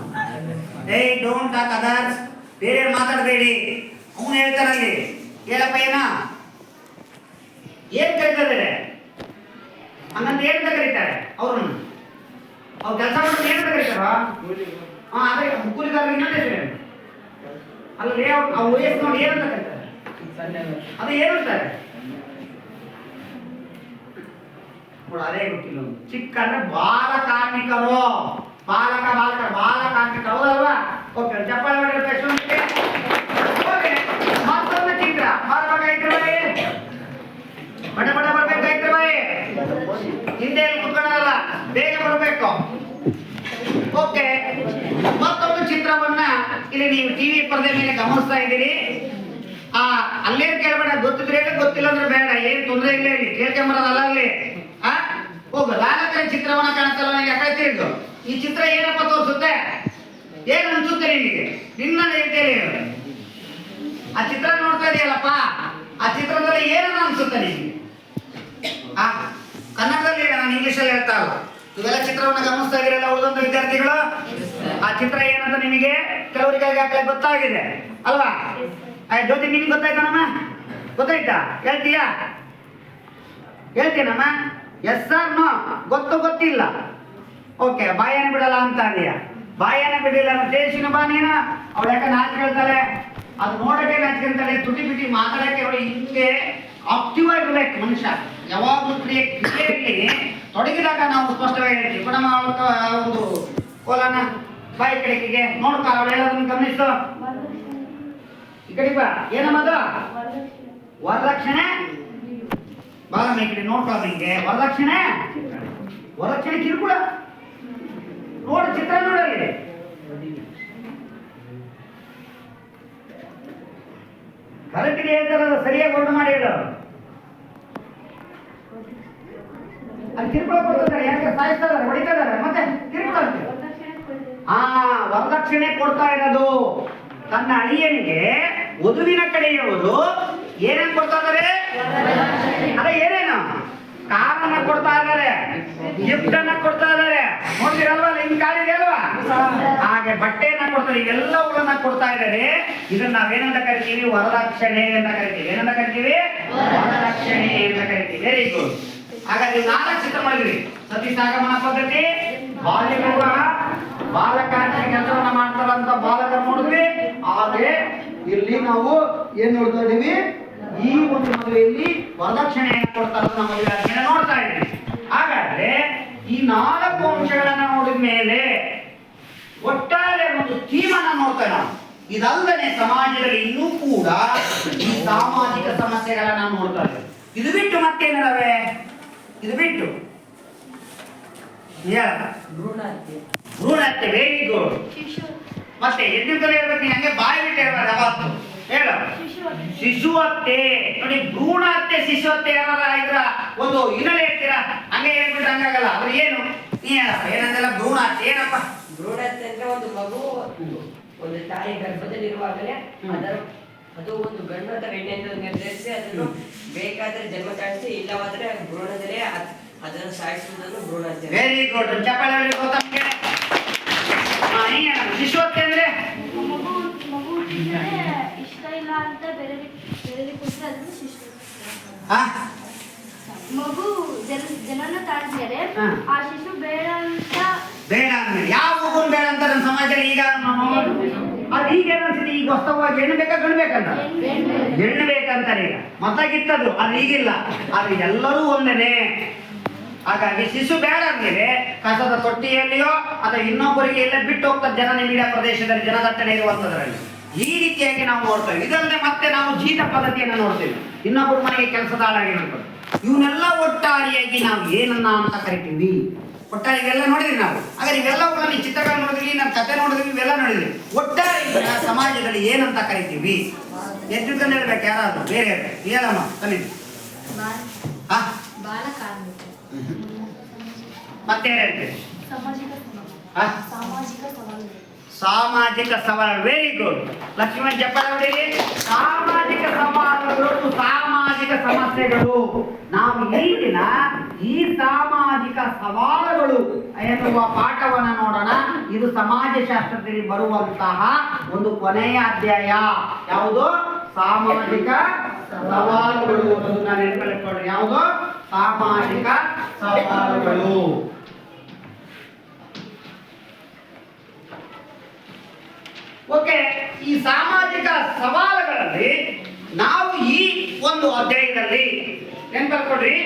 Don't talk others. ಬೇರೆ ಮಾತಾಡಬೇಡಿ. ಅವನು ಹೇಳ್ತಾರಲ್ಲಿ, ಹೇಳಪ್ಪ ಏನ ಏನ್ ಕರೀತಾರೆ? ಹಂಗಂತ ಏನಂತ ಕರೀತಾರೆ ಅವ್ರನ್ನ? ಅವ್ರು ಕೆಲಸ ಮಾಡೋದು ಏನಂತ ಕರೀತಾರ? ಅದೇ ಕೂಲಿಗಾರರಿಗೆ ಇನ್ನೊಂದು ಹೆಸರು ಅಲ್ಲಿ ಆ ವಯಸ್ಸು ನೋಡಿ ಏನಂತ ಕರೀತಾರೆ? ಅದು ಏನಂತಾರೆ? ಅದೇ ಗೊತ್ತಿಲ್ಲ. ಚಿಕ್ಕ ಅಂದ್ರೆ ಬಾಲ ಕಾರ್ಮಿಕರು, ಬಾಲ ಕಾರ್ಮಿಕರು, ಹೌದಲ್ವಾ? ಓಕೆ, ಚಪ್ಪಾಳೆ ಹೊಡೆಯಬೇಕು. ಮತ್ತೊಂದು ಚಿತ್ರ ಬರ್ಬೇಕಾಯ್ತು ಬಾಯಿ, ಬಡ ಬರ್ಬೇಕಾಯ್ತು ಬಾಯಿ, ಹಿಂದೆ ಕುತ್ಕೊಳ್ಳಲ್ಲ, ಬೇಗ ಬರಬೇಕು. ಓಕೆ, ಮತ್ತೊಂದು ಚಿತ್ರವನ್ನ ಇಲ್ಲಿ ನೀವು ಟಿವಿ ಪರದೆ ಮೇಲೆ ಗಮನಿಸ್ತಾ ಇದ್ದೀರಿ. ಅಲ್ಲೇನು ಕೇಳಬೇಡ, ಗೊತ್ತಿದ್ರೆ ಗೊತ್ತಿಲ್ಲ ಅಂದ್ರೆ ಬೇಡ, ಏನ್ ತೊಂದರೆ ಇಲ್ಲ, ಇಲ್ಲಿ ಕೇಳ್ಕೊಂಬರೋದಲ್ಲ ಅಲ್ಲಿ. ಹೋಗು, ಲಾಲಕರ ಚಿತ್ರವನ್ನ ಕಾಣುತ್ತಲ್ಲ ನನಗೆ, ಯಾಕಡೆ ತಿರುಗು. ಈ ಚಿತ್ರ ಏನಪ್ಪ ತೋರಿಸುತ್ತೆ? ಏನ್ ಅನ್ಸುತ್ತೆ ನಿನಗೆ? ನಿನ್ನ ರೀತಿಯಲ್ಲಿ ಹೇಳು. ಆ ಚಿತ್ರ ನೋಡ್ತಾ ಇದೆಯಲ್ಲಪ್ಪ, ಆ ಚಿತ್ರದಲ್ಲಿ ಏನನ್ನ ಅನ್ಸುತ್ತೆ ನಿನಗೆ? ಕನ್ನಡದಲ್ಲಿ ಹೇಳ, ನಾನು ಇಂಗ್ಲಿಷಲ್ಲಿ ಹೇಳ್ತಾ ಇಲ್ಲ. ಇವೆಲ್ಲ ಚಿತ್ರವನ್ನ ಗಮನಿಸ್ತಾ ಇದೀರಲ್ಲ ಉಳಿದಂತ ವಿದ್ಯಾರ್ಥಿಗಳು. ಆ ಚಿತ್ರ ಏನಂತ ನಿಮಗೆ ಕೆಲವರಿಗೆ ಈಗಾಗಲೇ ಗೊತ್ತಾಗಿದೆ ಅಲ್ವಾ? ಜ್ಯೋತಿ, ನಿನಗೆ ಗೊತ್ತಾಯ್ತಾನಮ್ಮ? ಗೊತ್ತಾಯ್ತಾ? ಹೇಳ್ತೀಯಾ? ಹೇಳ್ತೀನಮ್ಮ? Yes or no? ಗೊತ್ತಿಲ್ಲ. ಓಕೆ, ಬಾಯನ್ನ ಬಿಡಲ್ಲ ಅಂತ ಇದೆಯಾ? ಬಾಯನ್ನ ಬಿಡಿಲ್ಲ ದೇಶಿನ ಬಾ ನೀನು. ಅವಳು ಯಾಕೆ ನಾಚ್ಕೊಳ್ತಾಳೆ? ಅದು ನೋಡಕ್ಕೆ ನಾಚ್ಕೊಂತಾಳೆ, ತುಟಿ ಬಿಟಿ ಮಾತಾಡಕ್ಕೆ. ಅವಳು ಹಿಂಗೆ ಆಕ್ಟಿವ್ ಆಗಿರ್ಬೇಕು ಮನುಷ್ಯ. ಯಾವಾಗಲೂ ಕ್ರಿಯೆಯಲ್ಲಿ ತೊಡಗಿದಾಗ ನಾವು ಸ್ಪಷ್ಟವಾಗಿ ಹೇಳ್ತೀವಿ. ಕೊಡಮ್ಮ ಒಂದು ಕೋಲನ ಬಾಯಿ ಕಡೆಗೆ ನೋಡ್ತಾ, ಅವಳು ಹೇಳೋದನ್ನ ಗಮನಿಸು. ಈ ಕಡೆ ಬಾ. ಏನಮ್ಮದು? ವರದಕ್ಷಿಣೆ. ಬಾಳ ಮೇಕಡೆ ನೋಡ್ಕೊಳ್ಳ ನಿಂಗೆ. ವರದಕ್ಷಿಣೆ ಕಿರುಕುಳ. ನೋಡು, ಚಿತ್ರ ನೋಡಲಿ. ಕರೆಕ್ಟ್ಗೆ ಹೇಳ್ತಾರಲ್ಲ, ಸರಿಯಾಗಿ ವರ್ಣ ಮಾಡಿ ಹೇಳು. ಅಲ್ಲಿ ಕಿರುಕುಳ ಕೊಡ್ತಾರೆ, ಯಾಕೆ ಸಾಯಿಸ್ತಾ ಇದಾರೆ, ಹೊಡಿತಾ ಇದಾರೆ, ಮತ್ತೆ ಕಿರುಕುಳ ಅಂತ. ವರದಕ್ಷಿಣೆ ಕೊಡ್ತಾ ಇರೋದು ತನ್ನ ಅಳಿಯನಿಗೆ ವಧುವಿನ ಕಡೆಯವರು ಏನೇನು ಕೊಡ್ತಾ ಇದ್ದಾರೆ? ಅದೇ ಏನೇನು? ಕಾರನ್ನ ಕೊಡ್ತಾ ಇದ್ದಾರೆ, ಗಿಫ್ಟ್ ಅನ್ನ ಕೊಡ್ತಾ ಇದ್ದಾರೆ. ನೋಡ್ತೀರಲ್ವಾ, ನಿಮ್ ಕಾಲಿದೆ ಅಲ್ವಾ? ಹಾಗೆ ಬಟ್ಟೆಯನ್ನ ಕೊಡ್ತಾರೆ, ಇವೆಲ್ಲವುಗಳನ್ನ ಕೊಡ್ತಾ ಇದ್ದಾರೆ. ಇದನ್ನ ನಾವೇನಂತ ಕರಿತೀವಿ? ವರದಕ್ಷಿಣೆ ಅಂತ ಕರಿತೀವಿ. ಏನಂತ ಕರಿತೀವಿ? ವರದಕ್ಷಿಣೆ ಅಂತ ಕರಿತೀವಿ. Very good. ಹಾಗಾದ್ರೆ 4 ಚಿತ್ರ ಮಾಡಿದ್ವಿ. ಸತಿ ಸಾಗಮನ ಪದ್ಧತಿ, ಬಾಲ್ಯ ವಿವಾಹ, ಬಾಲಕಾರ್ಮಿಕ ಕೆಲಸವನ್ನ ಮಾಡ್ತಾರಂತ ಬಾಲಕರು ನೋಡಿದ್ವಿ. ಹಾಗೆ ಇಲ್ಲಿ ನಾವು ಏನ್ ನೋಡ್ತಾ ಇದೀವಿ? ಈ ಒಂದು ಮದುವೆಯಲ್ಲಿ ವರದಕ್ಷಿಣೆಯನ್ನು ಕೊಡ್ತಾರೆ, ನಮ್ಮ ಮದುವೆ ನೋಡ್ತಾ ಇದ್ದೀವಿ. ಹಾಗಾದ್ರೆ ಈ 4 ಅಂಶಗಳನ್ನ ನೋಡಿದ ಮೇಲೆ ಒಟ್ಟಾರೆ ಒಂದು ಥೀಮನ್ನ ನೋಡ್ತೇವೆ ನಾವು. ಇದಲ್ಲದೆ ಸಮಾಜದಲ್ಲಿ ಇನ್ನೂ ಕೂಡ ಈ ಸಾಮಾಜಿಕ ಸಮಸ್ಯೆಗಳನ್ನ ನೋಡ್ತಾ ಇದ್ದೇವೆ. ಇದು ಬಿಟ್ಟು ಮತ್ತೇನಿದಾವೆ? ಇದು ಬಿಟ್ಟು ಭ್ರೂಣಹತ್ಯೆ. Very good. ಮತ್ತೆ ಎದ್ದಿದ್ದಲ್ಲಿ ಹೇಳ್ಬೇಕು, ಹಂಗೆ ಬಾಯಿ ಬಿಟ್ಟು ಹೇಳ್ಬಾರ್ದು ಯಾವತ್ತು. ಹೇಳು, ಶಿಶು ಹತ್ಯೆ. ನೋಡಿ, ಭ್ರೂಣ ಹತ್ಯೆ, ಶಿಶು ಹತ್ಯೆ ಯಾರ ಇದ್ರ ಒಂದು ಹಿನ್ನೆಲೆ ಹೇಳ್ತೀರಾ? ಹಂಗೆ ಹೇಳ್ಬಿಟ್ರೆ ಹಂಗಾಗಲ್ಲ. ಅದ್ರ ಏನು? ನೀ ಹೇಳಪ್ಪ, ಏನಂತೆಲ್ಲ ಭ್ರೂಣ ಹತ್ಯೆ ಏನಪ್ಪ? ಭ್ರೂಣ ಹತ್ಯೆ ಅಂದ್ರೆ ಒಂದು ಮಗು ಒಂದು ತಾಯಿ ಗರ್ಭದಲ್ಲಿರುವಾಗಲೇ ಅದು ಒಂದು ಗಂಡು ಅಥವಾ ಹೆಣ್ಣೆಂದು ನಿರ್ಧರಿಸಿ ಅದನ್ನು ಬೇಕಾದ್ರೆ ಜನ್ಮ ತಾಳಿಸಿ, ಇಲ್ಲವಾದ್ರೆ ಭ್ರೂಣದಲ್ಲೇ ಅದನ್ನು ಸಾಯಿಸುವುದನ್ನು ಭ್ರೂಣ ಹತ್ಯೆ. Very good. ಚಪ್ಪಾಳೆ ಗೌತಮ್ಗೆ. ಶಿಶು ಹತ್ಯೆ ಅಂದ್ರೆ ಇಷ್ಟ ಇಲ್ಲ ಅಂತ ಬೇರೆ ಕೊಟ್ಟರೆ ಅದನ್ನು ಶಿಶು. ಮಗು ಜನನ ತಾಳಿಸಿದರೆ ಆ ಶಿಶು ಬೇಡ ಅಂದ್ರೆ ಯಾವ ಮಗು ಬೇಡ ಅಂತ ನಮ್ಮ ಸಮಾಜದಲ್ಲಿ ಈಗ ಅದು ಈಗ ಅನ್ಸಿದೆ. ಈಗ ಹೊಸವಾಗಿ ಹೆಣ್ಣು ಬೇಕಾ ಗಂಡು ಬೇಕಂತ? ಹೆಣ್ಣು ಬೇಕಂತಾರೆ ಈಗ. ಮತ್ತಾಗಿತ್ತದು, ಅದು ಈಗಿಲ್ಲ. ಆದ್ರೆ ಎಲ್ಲರೂ ಒಂದೇನೆ. ಹಾಗಾಗಿ ಶಿಶು ಬೇಡ ಅಂದ್ಮೇಲೆ ಕಸದ ತೊಟ್ಟಿಯಲ್ಲಿಯೋ ಅಥವಾ ಇನ್ನೊಬ್ಬರಿಗೆ ಎಲ್ಲ ಬಿಟ್ಟು ಹೋಗ್ತಾರೆ ಜನ ನಿಬಿಡ ಪ್ರದೇಶದಲ್ಲಿ, ಜನದಟ್ಟಣೆ ಇರುವಂತದ್ರಲ್ಲಿ. ಈ ರೀತಿಯಾಗಿ ನಾವು ನೋಡ್ತೇವೆ. ಇದಲ್ಲದೆ ಮತ್ತೆ ನಾವು ಜೀತ ಪದ್ಧತಿಯನ್ನು ನೋಡ್ತೇವೆ. ಇನ್ನೊಬ್ಬರ ಮನೆಗೆ ಕೆಲಸದ ಆಳಾಗಿರ್ಬೇಕು. ಇವನ್ನೆಲ್ಲ ಒಟ್ಟಾರಿಯಾಗಿ ನಾವು ಏನನ್ನ ಅಂತ ಕರಿತೀವಿ? ಒಟ್ಟಾರೆ ಇವೆಲ್ಲ ನೋಡಿದ್ವಿ ನಾವು. ಹಾಗಾದ್ರೆ ಇವೆಲ್ಲವುಗಳನ್ನ ಈ ಚಿತ್ರಗಳು ನೋಡಿದ್ವಿ, ನಮ್ಮ ಕಥೆ ನೋಡಿದ್ವಿ, ಇವೆಲ್ಲ ನೋಡಿದ್ವಿ. ಒಟ್ಟಾರೆ ಸಮಾಜದಲ್ಲಿ ಏನಂತ ಕರಿತೀವಿ? ಎದ್ದುಕೊಂಡು ಹೇಳ್ಬೇಕು ಯಾರಾದ್ರು, ಬೇರೆ ಹೇಳಮ್ಮ ಬನ್ನಿ. ಮತ್ತೆ ಹೇಳ್ತೀವಿ ಸಾಮಾಜಿಕ ಸವಾಲು. Very good. ಲಕ್ಷ್ಮಣ್ ಚಪ್ಪಾಳೆ ಹೊಡೀರಿ. ಸಾಮಾಜಿಕ ಸವಾಲುಗಳು, ಸಾಮಾಜಿಕ ಸಮಸ್ಯೆಗಳು. ನಾವು ಈಗಿನ ಈ ಸಾಮಾಜಿಕ ಸವಾಲುಗಳು ಎನ್ನುವ ಪಾಠವನ್ನ ನೋಡೋಣ. ಇದು ಸಮಾಜಶಾಸ್ತ್ರದಲ್ಲಿ ಬರುವಂತಹ ಒಂದು ಕೊನೆಯ ಅಧ್ಯಾಯ. ಯಾವುದು? ಸಾಮಾಜಿಕ ಸವಾಲುಗಳು. ಅದನ್ನ ನೆನಪಿಟ್ಕೊಳ್ಳಿ. ಯಾವುದು? ಸಾಮಾಜಿಕ ಸವಾಲುಗಳು. ಓಕೆ, ಈ ಸಾಮಾಜಿಕ ಸವಾಲುಗಳಲ್ಲಿ ನಾವು ಈ ಒಂದು ಅಧ್ಯಾಯದಲ್ಲಿ ನೆನ್ಪಲ್ಕೊಡ್ರಿ,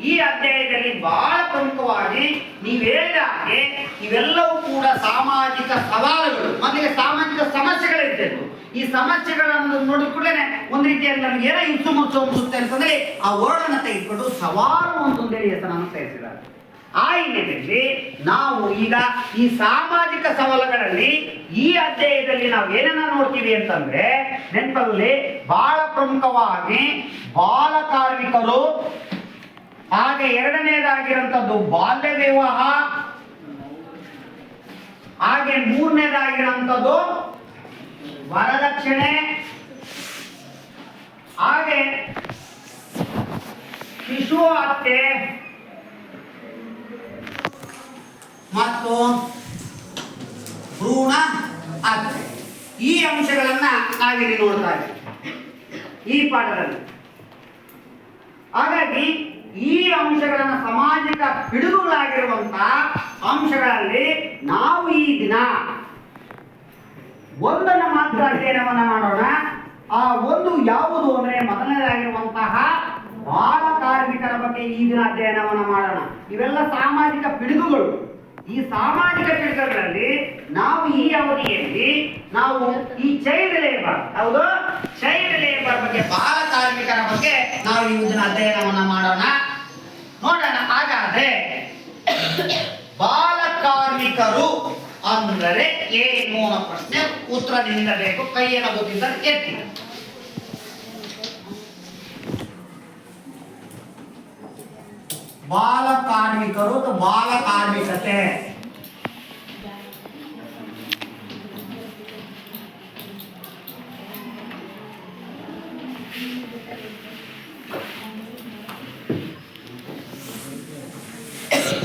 ಈ ಅಧ್ಯಾಯದಲ್ಲಿ ಬಹಳ ಪ್ರಮುಖವಾಗಿ ನೀವು ಹೇಳಿದ ಹಾಗೆ ಇವೆಲ್ಲವೂ ಕೂಡ ಸಾಮಾಜಿಕ ಸವಾಲುಗಳು, ಮೊದಲಿಗೆ ಸಾಮಾಜಿಕ ಸಮಸ್ಯೆಗಳಿರ್ತಿದ್ವು. ಈ ಸಮಸ್ಯೆಗಳನ್ನು ನೋಡಿದ ಕೂಡಲೇ ಒಂದು ರೀತಿಯಲ್ಲಿ ನಮ್ಗೆ ಏನೋ ಹಿಂಸು ಮುಚ್ಚು ಅನ್ಸುತ್ತೆ ಅಂತಂದ್ರೆ ಆ ವರ್ಡನ್ನು ತೆಗೆದುಕೊಂಡು ಸವಾಲು ಅಂತಂದೇಳಿ ಹೆಸರನ್ನು ಸೇರಿಸಿದ್ದಾರೆ. ಆ ಹಿನ್ನೆಲೆಯಲ್ಲಿ ನಾವು ಈಗ ಈ ಸಾಮಾಜಿಕ ಸವಾಲುಗಳಲ್ಲಿ ಈ ಅಧ್ಯಾಯದಲ್ಲಿ ನಾವು ಏನನ್ನ ನೋಡ್ತೀವಿ ಅಂತಂದ್ರೆ ನೆನಪಲ್ಲಿ ಬಹಳ ಪ್ರಮುಖವಾಗಿ ಬಾಲ ಕಾರ್ಮಿಕರು, ಹಾಗೆ ಎರಡನೇದಾಗಿರುವಂಥದ್ದು ಬಾಲ್ಯ ವಿವಾಹ, ಹಾಗೆ ಮೂರನೇದಾಗಿರುವಂಥದ್ದು ವರದಕ್ಷಿಣೆ, ಹಾಗೆ ಶಿಶು ಹತ್ಯೆ ಮತ್ತು ಭ್ರೂಣ ಹತ್ಯೆ. ಈ ಅಂಶಗಳನ್ನ ನಾವಿಲ್ಲಿ ನೋಡ್ತಾ ಇದ್ದೀವಿ ಈ ಪಾಠದಲ್ಲಿ. ಹಾಗಾಗಿ ಈ ಅಂಶಗಳನ್ನು ಸಾಮಾಜಿಕ ಪಿಡುಗುಗಳಾಗಿರುವಂತಹ ಅಂಶಗಳಲ್ಲಿ ನಾವು ಈ ದಿನ ಒಂದನ್ನು ಮಾತ್ರ ಅಧ್ಯಯನವನ್ನ ಮಾಡೋಣ. ಆ ಒಂದು ಯಾವುದು ಅಂದ್ರೆ ಮೊದಲನೇದಾಗಿರುವಂತಹ ಬಾಲ ಕಾರ್ಮಿಕರ ಬಗ್ಗೆ ಈ ದಿನ ಅಧ್ಯಯನವನ್ನ ಮಾಡೋಣ. ಇವೆಲ್ಲ ಸಾಮಾಜಿಕ ಪಿಡುಗುಗಳು. ಈ ಸಾಮಾಜಿಕ ಪಿಡುಗುಗಳಲ್ಲಿ ನಾವು ಈ ಅವಧಿಯಲ್ಲಿ ನಾವು ಈ ಚೈಲ್ಡ್ ಲೇಬರ್, ಹೌದು, ಚೈಲ್ಡ್ ಲೇಬರ್ ಬಗ್ಗೆ, ಬಾಲ ಕಾರ್ಮಿಕರ ಬಗ್ಗೆ ನಾವು ಈ ದಿನ ಅಧ್ಯಯನವನ್ನ ಮಾಡೋಣ. ನೋಡೋಣ. ಹಾಗಾದ್ರೆ ಬಾಲ ಕಾರ್ಮಿಕರು ಅಂದರೆ ಏನು ಅನ್ನೋ ಪ್ರಶ್ನೆ ಉತ್ತರ ನಿಮ್ಮಿಂದ ಬೇಕು. ಕೈಯನ್ನು ಗೊತ್ತಿದ್ದ ಎತ್ತಿ. ಬಾಲ ಕಾರ್ಮಿಕರು ಅಥವಾ ಬಾಲ ಕಾರ್ಮಿಕತೆ.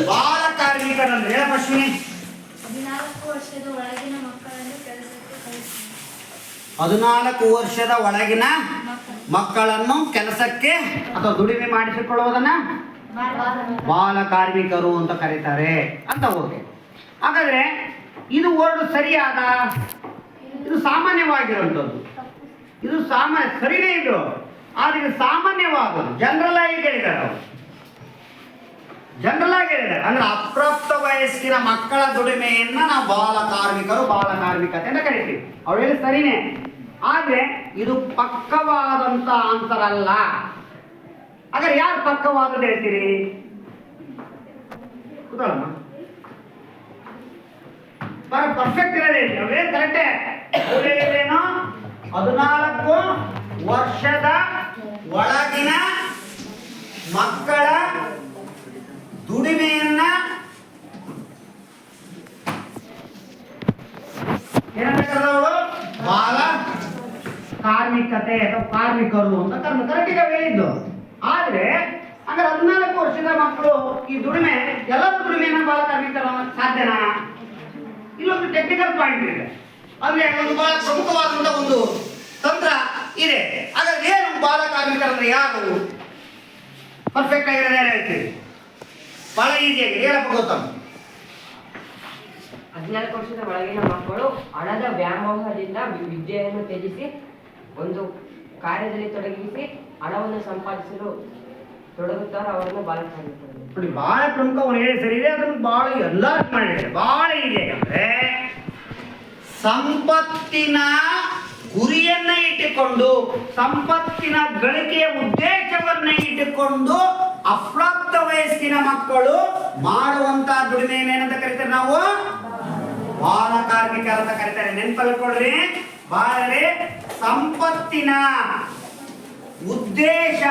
ಬಾಲ ಕಾರ್ಮಿಕರಂದ್ರೆ ಅಶ್ವಿನಿ 14 ವರ್ಷದ ಒಳಗಿನ ಮಕ್ಕಳನ್ನು ಕೆಲಸಕ್ಕೆ ಕಳಿಸಿ. 14 ವರ್ಷದ ಒಳಗಿನ ಮಕ್ಕಳನ್ನು ಕೆಲಸಕ್ಕೆ ಅಥವಾ ದುಡಿಮೆ ಮಾಡಿಸಿಕೊಳ್ಳುವುದನ್ನ ಬಾಲ ಕಾರ್ಮಿಕರು ಅಂತ ಕರೀತಾರೆ ಅಂತ ಹೋಗಿ. ಹಾಗಾದ್ರೆ ಇದು ವರ್ಡ್ ಸರಿಯಾದ? ಇದು ಸಾಮಾನ್ಯವಾಗಿರುವಂಥದ್ದು. ಇದು ಸರಿನೇ ಇದು, ಆದ್ರೆ ಇದು ಸಾಮಾನ್ಯವಾದದ್ದು. ಜನರಲ್ ಆಗಿ ಹೇಳಿದ್ದಾರೆ ಅವರು, ಜನರಲ್ ಆಗಿ ಹೇಳಿದ್ದಾರೆ. ಅಂದ್ರೆ ಅಪ್ರಾಪ್ತ ವಯಸ್ಸಿನ ಮಕ್ಕಳ ದುಡಿಮೆಯನ್ನ ನಾವು ಬಾಲ ಕಾರ್ಮಿಕರು, ಬಾಲ ಕಾರ್ಮಿಕತೆ ಅಂತ ಕರಿತೀವಿ. ಅವ್ರು ಹೇಳಿ ಸರಿನೇ, ಆದ್ರೆ ಇದು ಪಕ್ಕವಾದಂತ ಆನ್ಸರ್ ಅಲ್ಲ. ಹಾಗಾದ್ರೆ ಯಾರು ಪಕ್ಕವಾದದ್ದು ಹೇಳ್ತೀರಿ? ಕೂತ್ಕೊಳ್ಳಮ್ಮ, ಪರ್ಫೆಕ್ಟ್ ಇರೋದೇ ಅವೇನು ಕರೆಕ್ಟೇ. ಏನು 14 ವರ್ಷದ ಒಳಗಿನ ಮಕ್ಕಳ ದುಡಿಮೆಯನ್ನ ಏನಂತವರು ಬಾಲ ಕಾರ್ಮಿಕತೆ ಅಥವಾ ಕಾರ್ಮಿಕರು ಅಂತ ಕರೆಕ್ಟ್ ಹೇಳಿದ್ದು. ಆದ್ರೆ ಅಂದ್ರೆ 14 ವರ್ಷದ ಮಕ್ಕಳು ಈ ದುಡಿಮೆ, ಎಲ್ಲರೂ ದುಡಿಮೆಯನ್ನ ಬಾಲ ಕಾರ್ಮಿಕರು ಅನ್ನೋಕ್ಕೆ ಸಾಧ್ಯನಾ? ಇಲ್ಲೊಂದು ಟೆಕ್ನಿಕಲ್ ಪಾಯಿಂಟ್ ಇದೆ, ಅಂದ್ರೆ ಒಂದು ಬಹಳ ಪ್ರಮುಖವಾದಂತ ಒಂದು ತಂತ್ರ ಇದೆ. ಹಾಗಾದ್ರೆ ಏನು ಬಾಲ ಕಾರ್ಮಿಕರಂದ್ರೆ ಯಾರು? ಪರ್ಫೆಕ್ಟ್ ಆಗಿರೋದು ಯಾರು ಹೇಳ್ತೀವಿ? ಬಹಳ ಈಸಿಯಾಗಿ ಹೇಳಪ್ಪ ಗೊತ್ತಮ್ಮ. 14 ವರ್ಷದ ಒಳಗಿನ ಮಕ್ಕಳು ಹಣದ ವ್ಯಾಮೋಹದಿಂದ ವಿದ್ಯೆಯನ್ನು ತ್ಯಜಿಸಿ ಒಂದು ಕಾರ್ಯದಲ್ಲಿ ತೊಡಗಿಸಿ ಹಣವನ್ನು ಸಂಪಾದಿಸಲು ತೊಡಗುತ್ತಾರೆ, ಅವರನ್ನು ಬಾಲ ಕಾರ್ಮಿಕರು. ನೋಡಿ, ಬಹಳ ಪ್ರಮುಖ ಅವನು ಹೇಳಿ ಸರಿ ಇದೆ. ಅದನ್ನು ಬಹಳ ಎಲ್ಲರೂ ಮಾಡಿದ್ದಾರೆ. ಬಹಳ ಈಸಿಯಾಗಿ ಅಂದ್ರೆ ಸಂಪತ್ತಿನ ಗುರಿಯನ್ನ ಇಟ್ಟುಕೊಂಡು, ಸಂಪತ್ತಿನ ಗಳಿಕೆಯ ಉದ್ದೇಶವನ್ನ ಇಟ್ಟುಕೊಂಡು ಅಪ್ರಾಪ್ತ ವಯಸ್ಸಿನ ಮಕ್ಕಳು ಮಾಡುವಂತಹ ದುಡಿಮೆಯನ್ನೇನಂತ ಕರೀತಾರೆ? ನಾವು ಬಾಲ ಕಾರ್ಮಿಕರ ಅಂತ ಕರೀತಾರೆ. ನೆನಪಲ್ಕೊಳ್ರಿ, ಬಾಳರೆ ಸಂಪತ್ತಿನ ಉದ್ದೇಶ